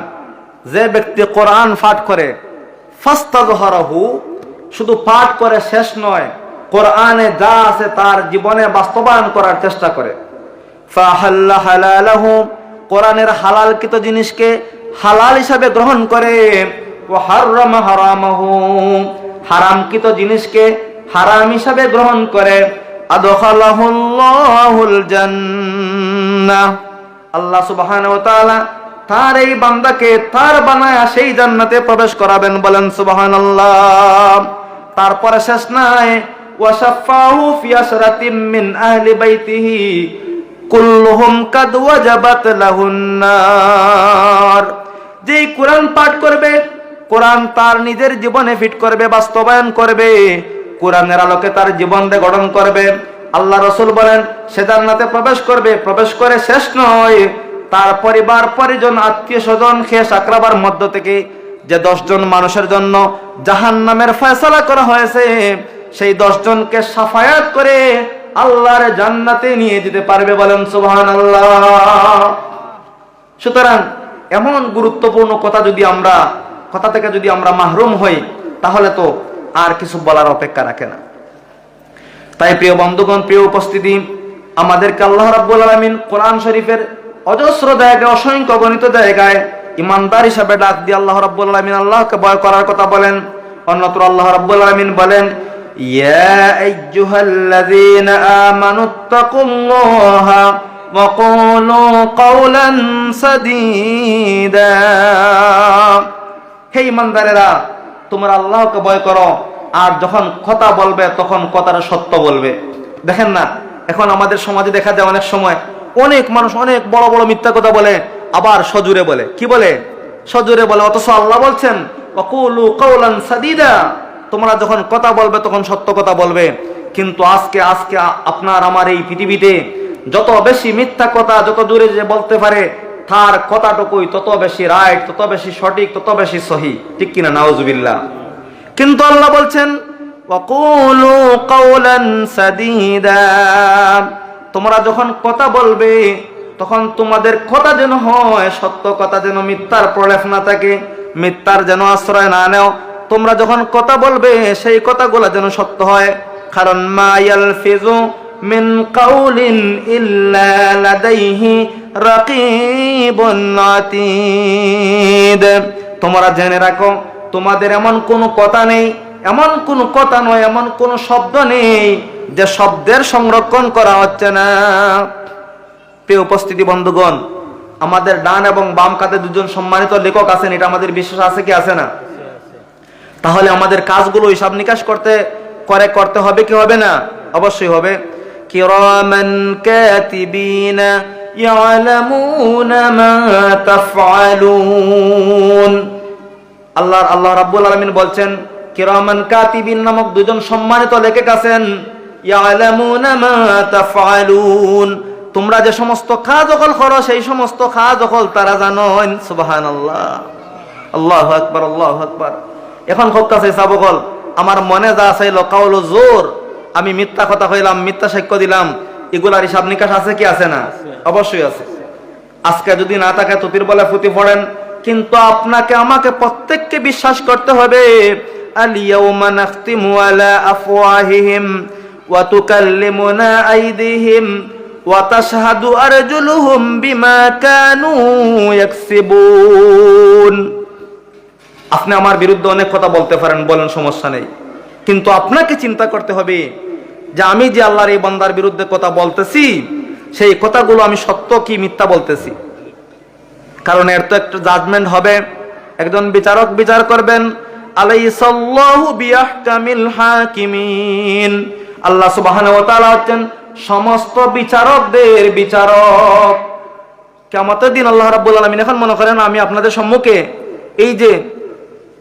যে ব্যক্তি কোরআন পাঠ করে, ফাস্তাযহারাহু, শুধু পাঠ করে শেষ নয়, কোরআনে যা আছে তার জীবনে বাস্তবায়ন করার চেষ্টা করে, ফাহাল্লা হালালাহু, কোরআনের হালালকৃত জিনিসকে হালাল হিসাবে গ্রহণ করে, ওয়া হাররামা হারামাহু, হারামকৃত জিনিসকে হারাম হিসাবে গ্রহণ করে, আদখালাহুল্লাহুল জান্নাহ, আল্লাহ সুবহানাহু ওয়া তাআলা তার এই বান্দাকে তার বানায়া সেই জান্নাতে প্রবেশ করাবেন। বলেন সুবহানাল্লাহ। তারপরে শেষ নাই, ওয়াশাফাহু ফি আশরাতিম মিন আহলি বাইতিহি কুল্লুহুম কাদ ওয়াজাবাত লাহুন নার, যেই কোরআন পাঠ করবে, কোরআন তার নিজের জীবনে ফিট করবে, বাস্তবায়ন করবে, কোরআনের আলোকে তার জীবনকে গঠন করবে, আল্লাহ রাসূল বলেন সে জান্নাতে প্রবেশ করবে। প্রবেশ করে শেষ নয়, তার পরিবার পরিজন আত্মীয় স্বজন খেস আকরাবার মধ্য থেকে যে 10 জন মানুষের জন্য জাহান্নামের ফয়সালা করা হয়েছে, সেই 10 জনকে শাফায়াত করে আল্লাহর জান্নাতে নিয়ে যেতে পারবে। বলেন সুবহানাল্লাহ। সুতরাং এমন গুরুত্বপূর্ণ কথা যদি আমরা কথা থেকে যদি আমরা মাহরুম হই, তাহলে তো আর কিছু বলার অপেক্ষা রাখে না। তাই প্রিয় বন্ধুগণ, প্রিয় উপস্থিতি, আমাদেরকে আল্লাহ রাব্বুল আলামিন কোরআন শরীফের অজস্র জায়গায়, অসংখ্য গণিত জায়গায় ইমানদার হিসাবে ডাক দিয়ে আল্লাহ রাব্বুল আলামিন আল্লাহকে ভয় করার কথা বলেন। অন্যত্র আল্লাহ রাব্বুল আলামিন বলেন, ইয়া আইয়ুহাল্লাযীনা আমানুত্তাকুল্লাহা ওয়া কুলু কাওলান সাদীদা, হে ইমানদারেরা, তোমরা আল্লাহকে ভয় করো, আর যখন কথা বলবে তখন কথাটা সত্য বলবে। দেখেন না, এখন আমাদের সমাজে দেখা যায় অনেক সময় অনেক মানুষ অনেক বড় বড় মিথ্যা কথা বলে, আবার সজুরে বলে। কি বলে? সজুরে বলে, অথচ আল্লাহ বলছেন ওয়াকুলু কাওলান সাদীদা, তোমরা যখন কথা বলবে তখন সত্য কথা বলবে। কিন্তু আজকে আপনার আমার এই পৃথিবীতে যত বেশি মিথ্যা কথা যত দূরে যে বলতে পারে, তার কথাটুকুই তত বেশি রাইট, তত বেশি সঠিক, তত বেশি সহি। ঠিক কিনা? নাউজুবিল্লাহ। কিন্তু আল্লাহ বলছেন ওয়াকুলু কাওলান সাদীদা, তোমরা যখন কথা বলবে তখন তোমাদের কথা যেন হয় সত্য কথা, যেন মিথ্যার প্রলেপ না থাকে, মিথ্যার যেন আশ্রয় না নেও। তোমরা যখন কথা বলবে সেই কথাগুলো যেন সত্য হয়। কারণ মা ইয়ালফিজু মিন কাউলিন ইল্লা লাদাইহি রাকিবুন আতীদ, তোমরা জেনে রাখো তোমাদের এমন কোনো কথা নেই, এমন কোন কথা নয়, এমন কোন শব্দ নেই যে শব্দের সংরক্ষণ করা হচ্ছে না। প্রিয় উপস্থিতি বন্ধুগণ, আমাদের ডান এবং বাম কাঁধে দুজন সম্মানিত লেখক আছেন, এটা আমাদের বিশ্বাস আছে কি আছে না? তাহলে আমাদের কাজগুলো হিসাব নিকাশ করতে হবে কি হবে না? অবশ্যই হবে। কিরামান কাতিবিনা ইয়ালামুনা মা তাফআলুন, আল্লাহ রাব্বুল আলামিন বলছেন কিরামান কাতিবিন নামক দুজন সম্মানিত লেখক আছেন, ইয়ালামুনা মা তাফআলুন, তোমরা যে সমস্ত কাজ অকল করো সেই সমস্ত কাজ অকল তারা জানেন। সুবহানাল্লাহ, আল্লাহু আকবার, আল্লাহু আকবার। এখন হচ্ছে সাবকল আমার মনে যা চাইলো কাউলো জোর, আমি মিথ্যা কথা কইলাম, মিথ্যা সাক্ষ্য দিলাম, এগুলার হিসাব নিকাশ আছে কি আছে না? অবশ্যই আছে। আজকে যদি না থাকে তুতির বলে ফুটি পড়েন, কিন্তু আপনাকে আমাকে প্রত্যেককে বিশ্বাস করতে হবে আল ইয়াউমা নাখতিমু আলা আফওয়াহিহিম ওয়া তুকাল্লিমুনা আইদিহিম ওয়া তাশহাদু আরজুলুহুম বিমা কানু ইয়াকসিবুন। আপনি আমার বিরুদ্ধে অনেক কথা বলতে পারেন, বলেন, সমস্যা নেই, কিন্তু আপনাকে চিন্তা করতে হবে যে আমি যে আল্লাহর এই বান্দার বিরুদ্ধে কথা বলতেছি সেই কথাগুলো আমি সত্য কি মিথ্যা বলতেছি। কারণ এর তো একটা জাজমেন্ট হবে, একজন বিচারক বিচার করবেন। আলাইসাল্লাহু বিআহকামিল হাকিমিন। আল্লাহ সুবহানাহু ওয়া তাআলা হচ্ছেন সমস্ত বিচারকদের বিচারক। কিয়ামতের দিন আল্লাহ রাব্বুল আলামিন, এখন মনে করেন আমি আপনাদের সম্মুখে এই যে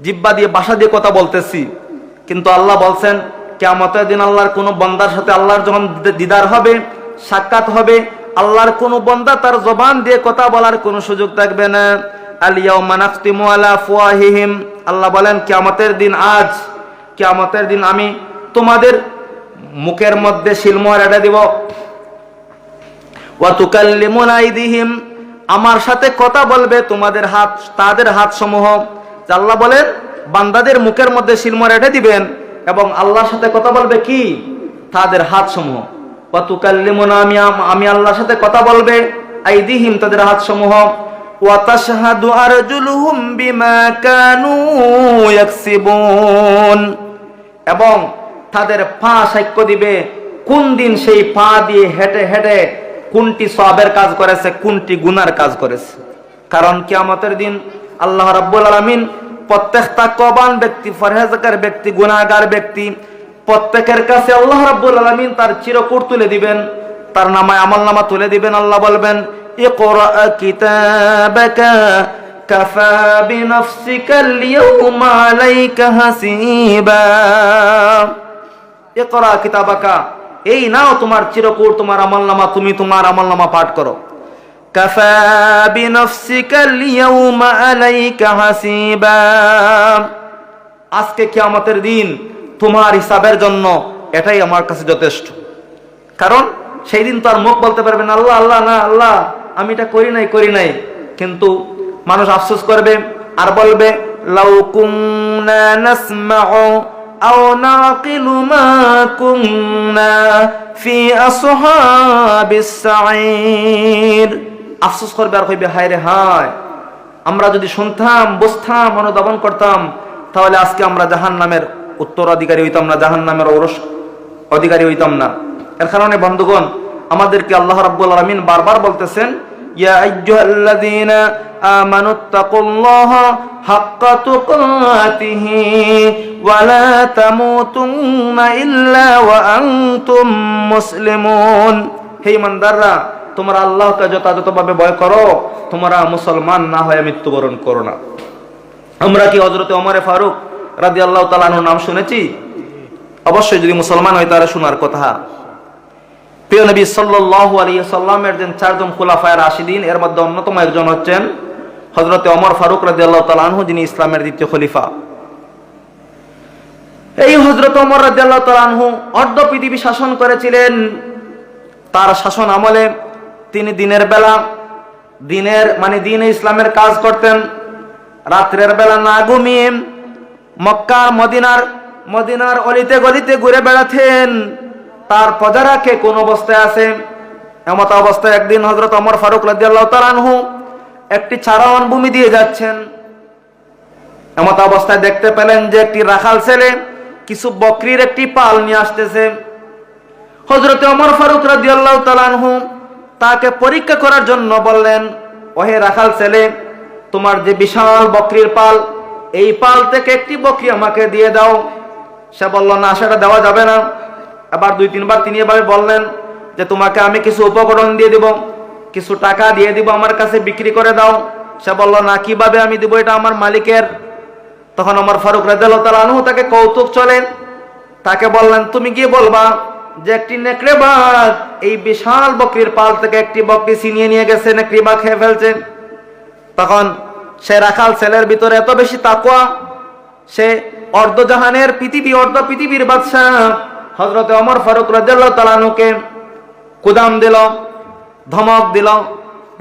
জিহ্বা দিয়ে ভাষা দিয়ে কথা বলতেছি, কিন্তু আল্লাহ বলছেন কিয়ামতের দিন আল্লাহর কোন বান্দার সাথে আল্লাহর যখন দিদার হবে, সাক্ষাৎ হবে, আল্লাহর কোন বান্দা তার জবান দিয়ে কথা বলার কোনো সুযোগ থাকবে না। আল ইয়াউমা নাখতিমু আলা আফওয়াহিহিম। আল্লাহ বলেন কিয়ামতের দিন, আজ কিয়ামতের দিন আমি তোমাদের মুখের মধ্যে শিলমোহর এঁটে দিব। ওয়া তুকাল্লিমুনা আইদিহিম, আমার সাথে কথা বলবে তোমাদের হাত, তাদের হাত সমূহ। আল্লাহ বলেন বান্দাদের মুখের মধ্যে শিলমোহর এঁটে দিবেন এবং আল্লাহর সাথে কথা বলবে কি? তাদের হাত সমূহ। ওয়া তুকাল্লিমুনা, আমি আল্লাহর সাথে কথা বলবে, আইদিহিম, তাদের হাত সমূহ। ওয়া তাশহাদু আরজুলুহুম বিমা কানু ইয়াকসিবুন, এবং তাদের পা সাক্ষ্য দিবে কোন দিন সেই পা দিয়ে হেঁটে হেঁটে কোনটি সওয়াবের কাজ করেছে, কোনটি গুনার কাজ করেছে। কারণ কিয়ামতের দিন আল্লাহ রাব্বুল আলামিন প্রত্যেকটা কবান ব্যক্তি, ফরহেজগার ব্যক্তি, গুনাহগার ব্যক্তি, প্রত্যেকের কাছে আল্লাহ রাব্বুল আলামিন তার চিরকুট তুলে দিবেন, তার নামায় আমলনামা তুলে দিবেন। আল্লাহ বলবেন ইকরা কিতাবাকা কাফা বিনাফসিকাল ইয়াউমা আলাইকা হাসিবা। ইকরা কিতাবাকা, এই নাও তোমার চিরকুট, তোমার আমলনামা, তুমি তোমার আমলনামা পাঠ করো। কাফা বিনাফসিকাল ইয়াউমা আলাইকা হাসিবা, আজকে কিয়ামতের দিন তোমার হিসাবের জন্য এটাই আমার কাছে যথেষ্ট। কারণ সেই দিন তো আর মুখ বলতে পারবে না আল্লাহ আল্লাহ, না আল্লাহ আমি এটা করি নাই, কিন্তু মানুষ আফসোস করবে আর বলবে লাউ কুননা নাসমাউ আও নাকিলু মা কুননা ফি আসহাবিস সাঈর। আফসোস করবে আর কইবে হায় রে হায়, আমরা যদি শুনতাম, বুঝতাম, অনুধাবন করতাম, তাহলে আজকে আমরা জাহান্নামের উত্তরাধিকারী হইতাম না, জাহান্নামের অধিকারী হইতাম না। এর কারণে বন্ধুগণ, আমাদেরকে আল্লাহ রাব্বুল আলামিন বারবার বলতেছেন ইয়া আইয়ুহাল্লাযীনা আমানুত্তাকুল্লাহা হাক্কা তুকাতিহি ওয়া লা তামুতুন্না ইল্লা ওয়া আনতুম মুসলিমুন। হে ইমানদাররা, তোমরা আল্লাহকে যথাযথভাবে ভয় করো, তোমরা মুসলমান না হয়ে মৃত্যুবরণ করো না। আমরা কি হযরত ওমর ফারুক রাদিয়াল্লাহু তাআলা আনহুর নাম শুনেছি? অবশ্যই, যদি মুসলমান হয় তারা শোনার কথা। প্রিয় নবী সাল্লাল্লাহু আলাইহি সাল্লামের যে চারজন খুলাফায়ে রাশিদিন, এর মধ্যে অন্যতম একজন হচ্ছেন হযরত ওমর ফারুক রাদিয়াল্লাহু তাআলা আনহু, যিনি ইসলামের দ্বিতীয় খলিফা। এই হযরত ওমর রাদিয়াল্লাহু তাআলা আনহু অর্ধ পৃথিবী শাসন করেছিলেন। তার শাসন আমলে তিনি দিনের বেলা দিনে ইসলামের কাজ করতেন, রাত্রের বেলা না ঘুমিয়ে মক্কার মদিনার অলিতে গলিতে ঘুরে বেড়াতেন। তার প্রজারা কে কোন অবস্থায় আছে, এমত অবস্থায় একদিন হযরত ওমর ফারুক রাদিয়াল্লাহু তাআলা আনহু একটি চারণ ভূমি দিয়ে যাচ্ছেন। এমত অবস্থায় দেখতে পেলেন যে একটি রাখাল ছেলে কিছু বকরির একটি পাল নিয়ে আসতেছে। হযরত ওমর ফারুক রাদিয়াল্লাহু তাআলা আনহু তাকে পরীক্ষা করার জন্য বললেন, ওহে রাখাল ছেলে, তোমার যে বিশাল বকরির পাল, এই পাল থেকে একটি বকরি আমাকে দিয়ে দাও। সে বলল, না, সেটা দেওয়া যাবে না। আবার 2-3 বার তিনি এভাবে বললেন যে তোমাকে আমি কিছু উপকরণ দিয়ে দিব, কিছু টাকা দিয়ে দিব, আমার কাছে বিক্রি করে দাও। সে বলল, না, কিভাবে আমি দিব, এটা আমার মালিকের। তখন ওমর ফারুক রাদিয়াল্লাহু তাআলা আনহু তাকে কৌতুক চলে, তাকে বললেন, তুমি গিয়ে বলবা যে একটি নেকড়ে বাঘ এই বিশাল বকরির পাল থেকে একটি বকরি ছিনিয়ে নিয়ে গেছে, নেকড়ে বাঘ খেয়ে ফেলছে। তখন সে রাখাল ছেলের ভিতরে এত বেশি তাকওয়া, সে অর্ধ পৃথিবীর বাদশাহ হযরত ওমর ফারুক রাদিয়াল্লাহু তাআলা আনহুকে কুদাম দিল,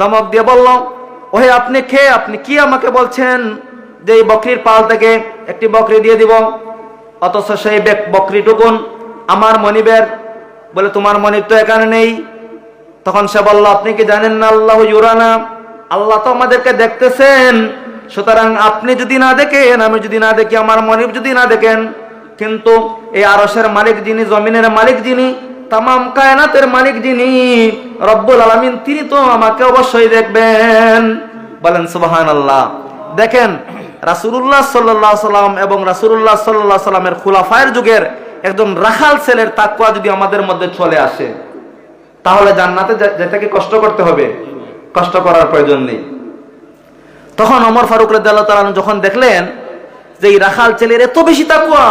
ধমক দিয়ে বলল, ওহে আপনি কি আমাকে বলছেন যে এই বকরির পাল থেকে একটি বকরি দিয়ে দিব, অথচ সেই বকরিটুকুন আমার মনিবের বলে তোমার মনিব তো এখানে নেই। তখন সে বলল, আপনি কি জানেন না আল্লাহু ইউরানা, আল্লাহ তো আমাদেরকে দেখতেছেন, সুতরাং আপনি যদি না দেখেন, আমি যদি না দেখি, আমার মনিব যদি না দেখেন, কিন্তু এই আরশের মালিক যিনি, জমিনের মালিক যিনি, তামাম কায়নাতের মালিক যিনি, রব্বুল আলামিন, তিনি তো আমাকে অবশ্যই দেখবেন। বলেন সুবহানাল্লাহ। দেখেন রাসূলুল্লাহ সাল্লাল্লাহু আলাইহি সাল্লাম এবং রাসূলুল্লাহ সাল্লাল্লাহু আলাইহি সাল্লামের খুলাফায়ের যুগের একজন রাখাল ছেলের তাকওয়া যদি আমাদের মধ্যে চলে আসে, তাহলে জান্নাতে যেতে কি কষ্ট করতে হবে? কষ্ট করার প্রয়োজন নেই। তখন ওমর ফারুক রাদিয়াল্লাহু তাআলা যখন দেখলেন যে এই রাখাল ছেলের এত বেশি তাকওয়া,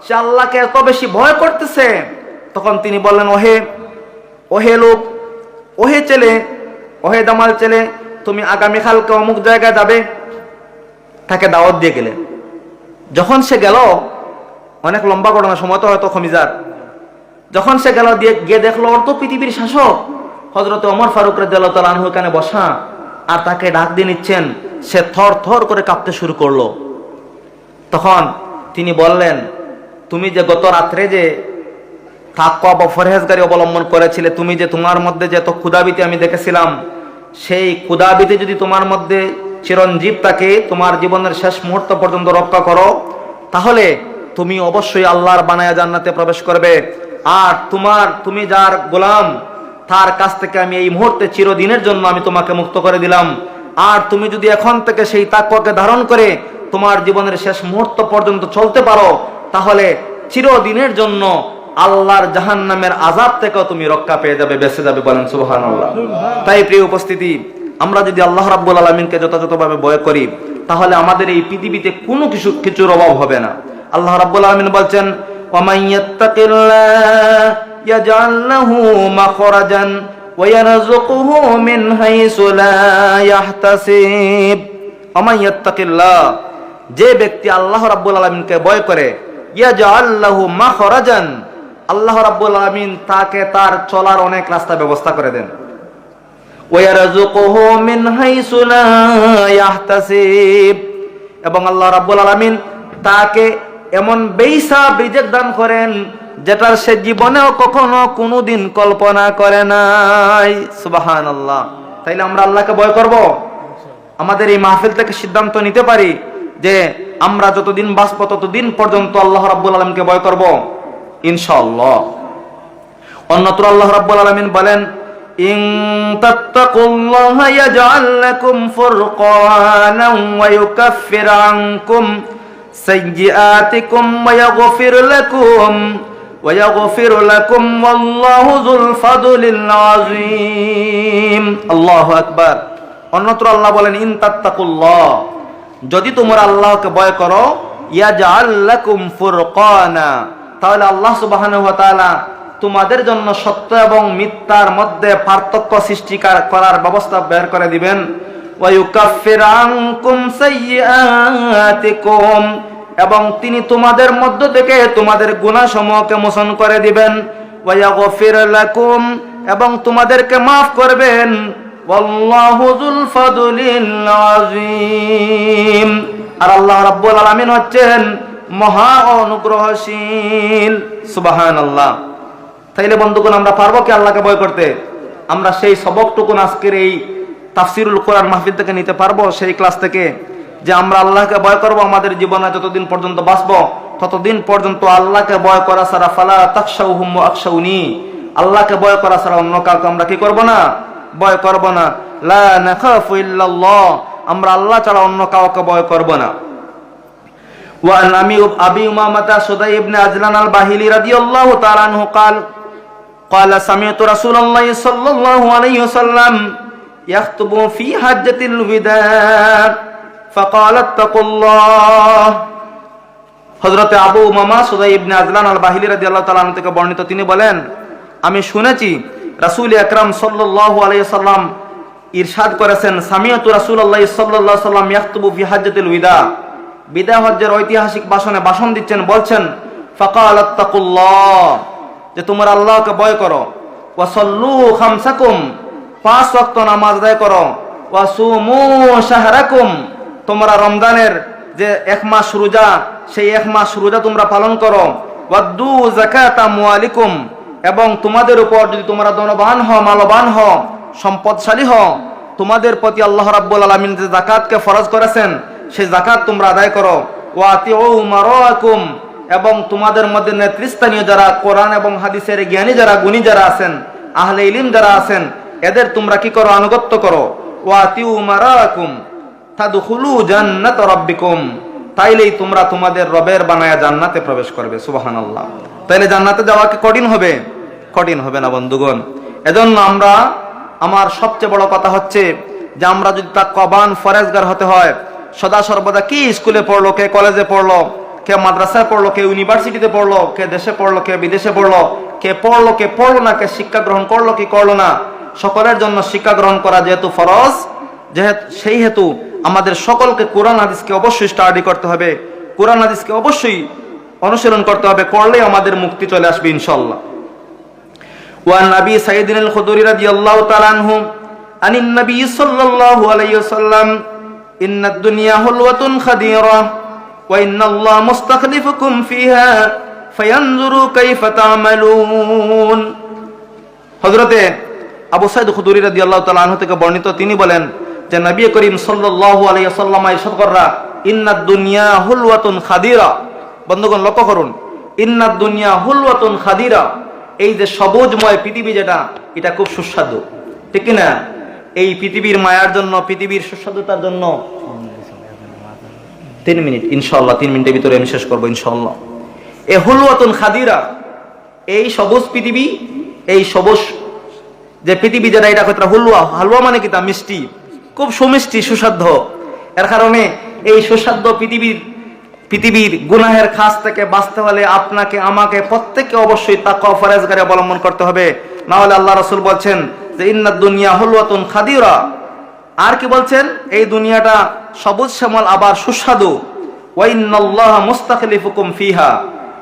সে আল্লাহকে এত বেশি ভয় করতেছে, তখন তিনি বললেন, ওহে লোক, ওহে ছেলে, ওহে দামাল ছেলে, তুমি আগামীকালকে অমুক জায়গায় যাবে। তাকে দাওয়াত দিয়ে গেলেন। যখন সে গেল, অনেক লম্বা ঘটনা, সময় তো হয়তো খমিজার। যখন সে গেল, গিয়ে দেখলো ওর তো পৃথিবীর শাসক হযরত ওমর ফারুক রাদিয়াল্লাহু তাআলা আনহু এখানে বসা, আর তাকে ডাক দিয়ে নিচ্ছেন। সে থর থর করে কাঁপতে শুরু করলো। তখন তিনি বললেন, তুমি যে গত রাত্রে যে তাকওয়া বা পরহেজগারি অবলম্বন করেছিলে, তুমি যে তোমার মধ্যে যে এত ক্ষুধাভীতি আমি দেখেছিলাম, সেই ক্ষুধাভীতি যদি তোমার মধ্যে চিরঞ্জীব থাকে, তোমার জীবনের শেষ মুহূর্ত পর্যন্ত রক্ষা করো, তাহলে তুমি অবশ্যই আল্লাহর বানায়া জান্নাতে প্রবেশ করবে। আর তুমি যার গোলাম, তার কাছ থেকে আমি এই মুহূর্তে চিরদিনের জন্য আমি তোমাকে মুক্ত করে দিলাম। আর তুমি যদি এখন থেকে সেই তাকওয়াকে ধারণ করে তোমার জীবনের শেষ মুহূর্ত পর্যন্ত চলতে পারো, তাহলে চিরদিনের জন্য আল্লাহর জাহান্নামের আযাব থেকেও তুমি রক্ষা পেয়ে যাবে, বেঁচে যাবে। বলেন সুবহানাল্লাহ। তাই প্রিয় উপস্থিতি, আমরা যদি আল্লাহ রাব্বুল আলামিনকে যথাযথভাবে ভয় করি, তাহলে আমাদের এই পৃথিবীতে কোনো কিছুর অভাব হবে না। আল্লাহ রাব্বুল আলামিন বলছেন, ওয়ামান ইয়াত্তাকিল্লাহ ইয়াজআল লাহু মাখরাজান ওয়া ইয়ারযুকুহু মিন হাইসু লা ইয়াহতাসিব। ওয়ামান ইয়াত্তাকিল্লাহ, যে ব্যক্তি আল্লাহ রাব্বুল আলামিনকে ভয় করে, ইয়াজআল লাহু মাখরাজান, আল্লাহ রাব্বুল আলামিন তাকে তার চলার অনেক রাস্তা ব্যবস্থা করে দেন। ওয়ারযুকুহু মিন হাইসু লা ইয়াহতাসিব, এবং আল্লাহ রাব্বুল আলামিন তাকে এমন বেহিসাব রিজিক দান করেন, যেটার সে জীবনেও কখনো কোনোদিন কল্পনা করে নাই। সুবহানাল্লাহ। তাইলে আমরা আল্লাহকে ভয় করব। আমাদের এই মাহফিল থেকে সিদ্ধান্ত নিতে পারি যে আমরা যতদিন বাঁচব ততদিন পর্যন্ত আল্লাহ রাব্বুল আলামিনকে ভয় করব, ইনশাআল্লাহ। অন্যত্র আল্লাহ রাব্বুল আলামিন বলেন, ইন তাত্তাকুল্লাহা ইয়াজআল লাকুম ফুরকানান ওয়া ইউকাফির আনকুম সাইয়্যাতিকুম ওয়া ইয়াগফির লাকুম ওয়াল্লাহু যুল ফাদলিল আযীম। আল্লাহু আকবার। অন্যত্র আল্লাহ বলেন, ইন তাত্তাকুল্লাহ, যদি তোমরা আল্লাহকে ভয় করো, ইয়াজআল লাকুম ফুরকানা, তাহলে আল্লাহ সুবহানাহু ওয়া তাআলা তোমাদের জন্য সত্য এবং মিথ্যার মধ্যে পার্থক্য সৃষ্টি করার ব্যবস্থা বের করে দিবেন। ওয়া ইউকাফির আনকুম সাইয়্যাতিকুম, এবং তিনি তোমাদের মধ্য থেকে তোমাদের গুনাহসমূহকে মোচন করে দিবেন। ওয়া ইয়াগফির লাকুম, এবং তোমাদেরকে মাফ করবেন। ওয়াল্লাহু যুল ফাদলিল আযীম, আর আল্লাহ রাব্বুল আলামিন হচ্ছেন মহা অনুগ্রহশীল। সুবহানাল্লাহ। তাইলে বন্ধুগণ, আমরা পারবো কি আল্লাহকে ভয় করতে? আমরা সেই সবকটুকুন আজকের এই তাফসিরুল কোরআন মাহফিল থেকে নিতে পারবো, সেই ক্লাস থেকে, যে আমরা আল্লাহকে ভয় করব। আমাদের জীবনে যতদিন পর্যন্ত বাঁচবো ততদিন পর্যন্ত আল্লাহকে ভয় করা ছাড়া, ফালা তাখশাউহুম ওয়া আখশাউনি, আল্লাহকে ভয় করা ছাড়া অন্য কাউকে আমরা কি করব না? ভয় করব না। লা নাখাফু ইল্লাল্লাহ, আমরা আল্লাহ ছাড়া অন্য কাউকে ভয় করব না। ওয়া আন আবি উমামাতা সুদাই ইবনে আজলান আল বাহিলি রাদিয়াল্লাহু তাআলা আনহু قال سمعت رسول الله صلى الله عليه وسلم يخطب في حجة الوداع فقال اتقوا الله। হযরত আবু উমামা সুদাই ইবনে আজলান আল বাহিলি রাদিয়াল্লাহু তাআলা আনহু থেকে বর্ণিত, তিনি বলেন, আমি শুনেছি রাসূল আকরাম সাল্লাল্লাহু আলাইহি ওয়াসাল্লাম ইরশাদ করেছেন, সামিআতু রাসূলুল্লাহ সাল্লাল্লাহু আলাইহি ওয়াসাল্লাম ইয়াখতুবু ফি হাজ্জাতিল ওয়াদা, বিদায় হজ্জের ঐতিহাসিক ভাষণে ভাষণ দিচ্ছেন, বলছেন, ফাকাল আত্তাকুল্লাহ, যে তোমরা আল্লাহকে ভয় করো। ওয়া সাল্লু খামসাকুম, 5 ওয়াক্ত নামাজ আদায় করো। ওয়া সুমু শাহরাকুম, তোমরা রমজানের যে 1 মাস রোজা, সেই 1 মাস রোজা তোমরা পালন করো। ওয়াদ্দু যাকাত আমওয়ালিকুম, এবং তোমাদের উপর যদি তোমরা ধনবান হও, মালবান হও, সম্পদশালী হও, তোমাদের প্রতি আল্লাহ রাব্বুল আলামিন যে যাকাতকে ফরজ করেছেন সেই যাকাত তোমরা আদায় করো। ওয়া আতিউ উমারাকুম, এবং তোমাদের মধ্যে নেতৃস্থানীয় যারা কোরআন এবং হাদিসের জ্ঞানী যারা, গুণী যারা আছেন, আহলে ইলম যারা আছেন, এদের তোমরা কি করো? আনুগত্য করো। ওয়া আতিউ উমারাকুম তাদখুলু জান্নাত রাব্বিকুম, তাইলেই তোমরা তোমাদের রবের বানায়া জান্নাতে প্রবেশ করবে। সুবহানাল্লাহ। তাইলে জান্নাতে যাওয়া কি কঠিন হবে? কঠিন হবে না বন্ধুগণ। এজন্য আমার সবচেয়ে বড় কথা হচ্ছে যে আমরা যদি তাকওয়াবান ফরেজগার হতে হয়, সদা সর্বদা কি স্কুলে পড়লো, কে কলেজে পড়লো, কে মাদ্রাসায় পড়লো, কে ইউনিভার্সিটিতে পড়লো, কে দেশে পড়লো, কে বিদেশে পড়লো, কে পড়লো না, কে শিক্ষা গ্রহণ করলো কি করলো না, সকলের জন্য শিক্ষা গ্রহণ করা যেহেতু ফরজ, সেই হেতু আমাদের সকলকে কোরআন হাদিসকে অবশ্যই স্টাডি করতে হবে, কোরআন হাদিসকে অবশ্যই অনুসরণ করতে হবে। করলেই আমাদের মুক্তি চলে আসবে ইনশাআল্লাহ। ওয়া নবী সাইয়্যিদিন আল খুদরি রাদিয়াল্লাহু তাআলা আনহু আনিন নবী সাল্লাল্লাহু আলাইহি ওয়াসাল্লাম ইন্নাদ দুনিয়া হুলওয়াতুন খাদিরা ওয়া ইন্নাল্লাহা মুস্তাখলিফুকুম ফিহা ফায়ানজুরু কাইফা তা'মালুন। হযরতে আবু সাঈদ খুদরি রাদিয়াল্লাহু তাআলা আনহু থেকে বর্ণিত, তিনি বলেন যে নবী করিম সাল্লাল্লাহু আলাইহি ওয়াসাল্লাম ইরশাদ করা, ইন্নাদ দুনিয়া হুলওয়াতুন খাদিরা। বন্ধুগণ লক্ষ্য করুন, ইন্নাদ দুনিয়া হুলওয়াতুন খাদিরা, এই যে সবুজময় পৃথিবী যেটা, এটা খুব সুস্বাদু, ঠিক কি না? এই পৃথিবীর মায়ার জন্য, পৃথিবীর সুস্বাদুতার জন্য 3 মিনিট ইনশাআল্লাহ, 3 মিনিটের ভিতরে আমি শেষ করবো ইনশাআল্লাহ। এই হুলওয়াতুন খাদিরা, এই সবুজ পৃথিবী, এই সবুজ যে পৃথিবী যেটা, এটা কতটা হুলওয়া, হালুয়া মানে কি তা মিষ্টি, খুব সুমিষ্টি, সুস্বাদ্য। এর কারণে এই সুস্বাদ্য পৃথিবীর গুনাহের খাস থেকে বাঁচতে হলে আপনাকে, আমাকে, প্রত্যেককে অবশ্যই তাকওয়া ফরজগারি অবলম্বন করতে হবে। না হলে আল্লাহ রাসূল বলছেন যে ইন্নাদ দুনিয়া হুলওয়াতুন খাদিরা। আর কি বলছেন? এই দুনিয়াটা সবুজ শ্যামল আবার সুস্বাদু। ওয়া ইন্নাল্লাহা মুস্তাখলিফুকুম ফিহা,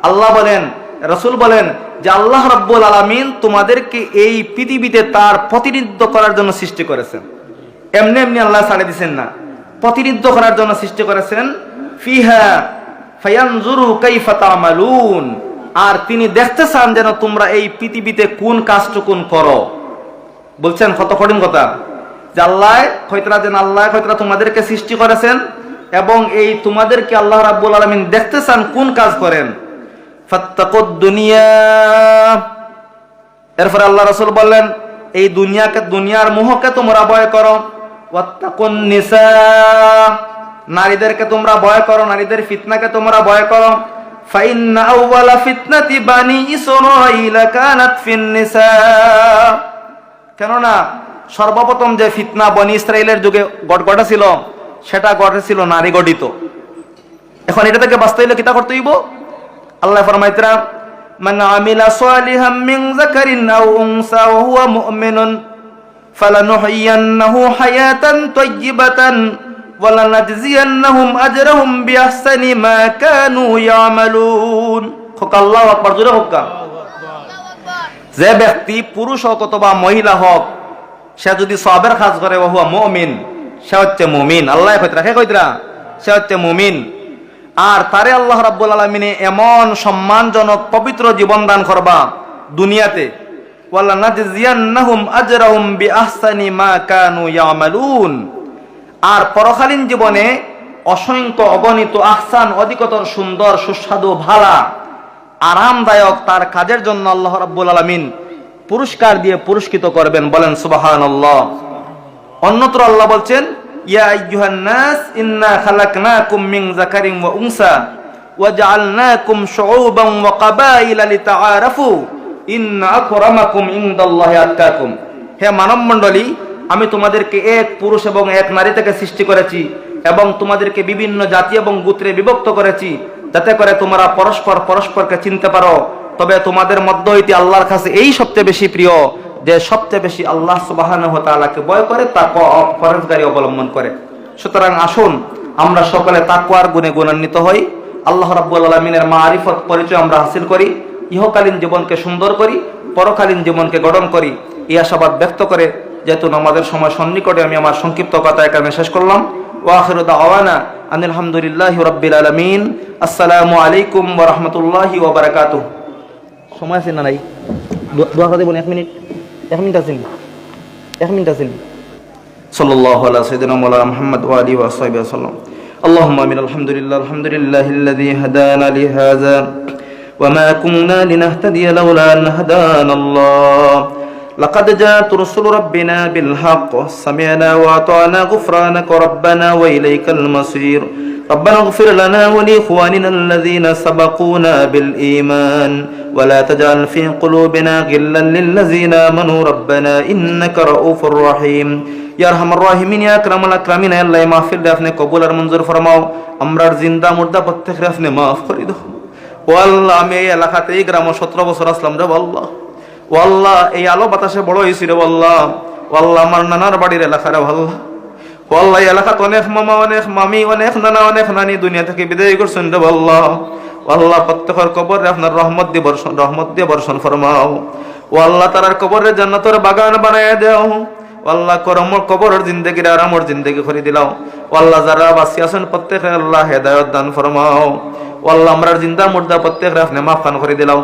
আল্লাহ বলেন, রাসূল বলেন যে আল্লাহ রাব্বুল আলামিন তোমাদেরকে এই পৃথিবীতে তার প্রতিনিধিত্ব করার জন্য সৃষ্টি করেছেন। এমনি এমনি আল্লাহ ছাড়ে দিবেন না, প্রতিনিধিত্ব করার জন্য সৃষ্টি করেছেন। ফিহা ফায়ানজুরু কাইফা তা'মালুন, আর তিনি দেখতে চান যেন তোমরা এই পৃথিবীতে কোন কাজটুকুন করো। বলছেন কত কঠিন কথা, যে আল্লাহ খয়তরা তোমাদেরকে সৃষ্টি করেছেন এবং এই তোমাদেরকে আল্লাহ রাব্বুল আলামিন দেখতে চান কোন কাজ করেন। ফাত্তাকুদ দুনিয়া, এরপরে আল্লাহ রাসূল বললেন এই দুনিয়ার মোহকে তোমরা ভয় করো। ওয়াত্তাকুন নিসা, নারীদেরকে তোমরা ভয় করো, নারীদের ফিতনাকে তোমরা ভয় করো। ফাইন্না আউওয়ালা ফিতনাতি বানি ইসরাঈল কানাত ফিন নিসা, কেননা সর্বপ্রথম যে ফিতনা বনি ইসরাইলের যুগে ঘটেছিল, সেটা ঘটেছিল নারী গঠিত। এখন এটা থেকে বাঁচতে হইলে কিতা করতে হইব? আল্লাহ ফরমাইতরা, মান আমিলা সালিহাম মিন যাকারিন আও উনসা ওয়া হুয়া মুমিনুন ফালানুহয়িয়ান্নাহু হায়াতান তাইয়্যিবাতান ওয়া লানাজজিয়ান্নাহুম আজরাহুম বিআহসানি মা কানু ইয়ামালুন। আল্লাহু আকবার, জোরে হোক। যে ব্যক্তি পুরুষ হোক অথবা মহিলা হোক, সে যদি সওয়াবের কাজ করে, ওয়া হুয়া মুমিন, সে হচ্ছে মুমিন। আল্লাহ কইতরা সে হচ্ছে মুমিন। আর তারে আল্লাহ রাব্বুল আলামিনে এমন সম্মানজনক পবিত্র জীবন দান করবা দুনিয়াতে, ওয়ালা নাজজিয়ান্নাহুম আজরাহুম বিআহসানি মা কানু ইয়ামালুন, আর পরকালীন জীবনে অসংখ্য অগণিত আহসান, অধিকতর সুন্দর, সুস্বাদু, ভালা, আরামদায়ক তার কাজের জন্য আল্লাহ রাব্বুল আলামিন পুরস্কার দিয়ে পুরস্কৃত করবেন। বলেন সুবহানাল্লাহ। অন্যত্র আল্লাহ বলছেন, ইয়া আইয়ুহান নাস ইন্না খালাকনাকুম মিন যাকারিন ওয়া উনসা ওয়া জাআলনাকুম শুউবান ওয়া ক্বাবাইলা লিতাআরাফু ইন্না আকরামাকুম ইনদাল্লাহি আতকাকুম। হে মানব মণ্ডলী, আমি তোমাদেরকে এক পুরুষ এবং এক নারী থেকে সৃষ্টি করেছি এবং তোমাদেরকে বিভিন্ন জাতি এবং গোত্রে বিভক্ত করেছি, যাতে করে তোমরা পরস্পরকে চিনতে পারো। তবে তোমাদের মধ্য হইতে আল্লাহর কাছে এই সবচেয়ে বেশি প্রিয়, যে সবচেয়ে বেশি আল্লাহ সুবহানাহু ওয়া তাআলাকে ভয় করে, তাকওয়া ফরজগারি অবলম্বন করে। সুতরাং আসুন আমরা সকলে তাকওয়ার গুণে গুণান্বিত হই, আল্লাহ রাব্বুল আলামিনের মারিফত পরিচয় আমরা হাসিল করি, ইহকালীন জীবনকে সুন্দর করি, পরকালীন জীবনকে গঠন করি। এই আশাবাদ ব্যক্ত করে যেহেতু আমাদের সময় সন্নিকটে, আমি আমার সংক্ষিপ্ত কথা এখানে শেষ করলাম। ওয়া আখিরু দাওয়ানা আনিল হামদুলিল্লাহি রাব্বিল আলামিন। আসসালামু আলাইকুম ওয়া রাহমাতুল্লাহি ওয়া বারাকাতুহু। সময় আছে না নাই? দোয়া করে বলেন 1 মিনিট আছেন 1 মিনিট আছেন صلى الله على سيدنا مولانا محمد وآله وصحبه وسلم اللهم آمين الحمد لله الذي هدانا لهذا وما كنا لنهتدي لولا أن هدانا الله لقد جاءت رسل ربنا بالحق سمعنا وأطعنا غفرانك ربنا وإليك المصير ربنا اغفر لنا ولإخواننا الذين سبقونا بالإيمان ولا تجعل في قلوبنا غلا للذين آمنوا ربنا إنك رؤوف رحيم يا أرحم الراحمين يا أكرم الأكرمين يا الله মাহফিল রে আপনি কবুল আর মঞ্জুর ফরমাও আমরার জিন্দা মুর্দা প্রত্যেক রে আপনি মাফ করে দাও ও আল্লাহ আমি এই এলাকাতে এই গ্রামে 17 বছর আসলাম রে আল্লাহ ও আল্লাহ এই আলো বাতাসে বড় হইছি রে আল্লাহ ও আল্লাহ আমার নানার বাড়ির এলাকা রে আল্লাহ ও আল্লাহ এই এলাকাতে অনেক মামা অনেক মামি অনেক নানা অনেক নানি দুনিয়া থেকে বিদায় করছেন রে আল্লাহ ও আল্লাহ প্রত্যেকের কবরে আপনার রহমত দিয়ে বর্ষণ ফরমাও ও আল্লাহ তার কবরে জান্নাতের বাগান বানায় দাও আল্লাহ করমর কবরের জিন্দেগির আরামর জিন্দেগি করে দিলাও আল্লাহ যারা বাসি আছেন প্রত্যেকে আল্লাহ হেদায়েত দান ফরমাও আল্লাহ আমরার জিন্দা মুর্দা প্রত্যেকরে আপনি মাফ খান করে দিলাও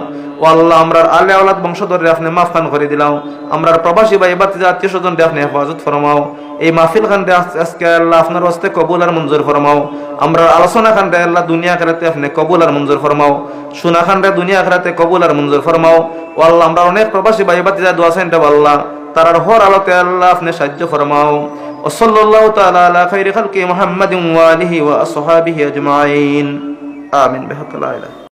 আল্লাহ আমরার আলে আওলাদ বংশধরে আপনি মাফ খান করে দিলাও আমরার প্রবাসী ভাই বাতিজা আত্মীয় স্বজন আপনি হেফাজত ফরমাও এই মাহফিল খান আজকে আল্লাহ আপনার হস্তে কবুল আর মঞ্জুর ফরমাও আমরার আলোচনা খান আল্লাহ দুনিয়া আখিরাতে আপনি কবুল আর মঞ্জুর ফরমাও শোনা খান দুনিয়া আখিরাতে কবুল আর মঞ্জুর ফরমাও আল্লাহ আমরা অনেক প্রবাসী ভাই বাতিজা দোয়া চাইন আল্লাহ তারার হর আলোতে আল্লাহ আপনি সাহায্য ফরমাও ও সাল্লাল্লাহু তাআলা আলা খাইরি খালকি মুহাম্মাদিন ওয়া আলিহি ওয়া আসহাবিহি আজমাইন আমিন বিহাক্কি লা ইলাহা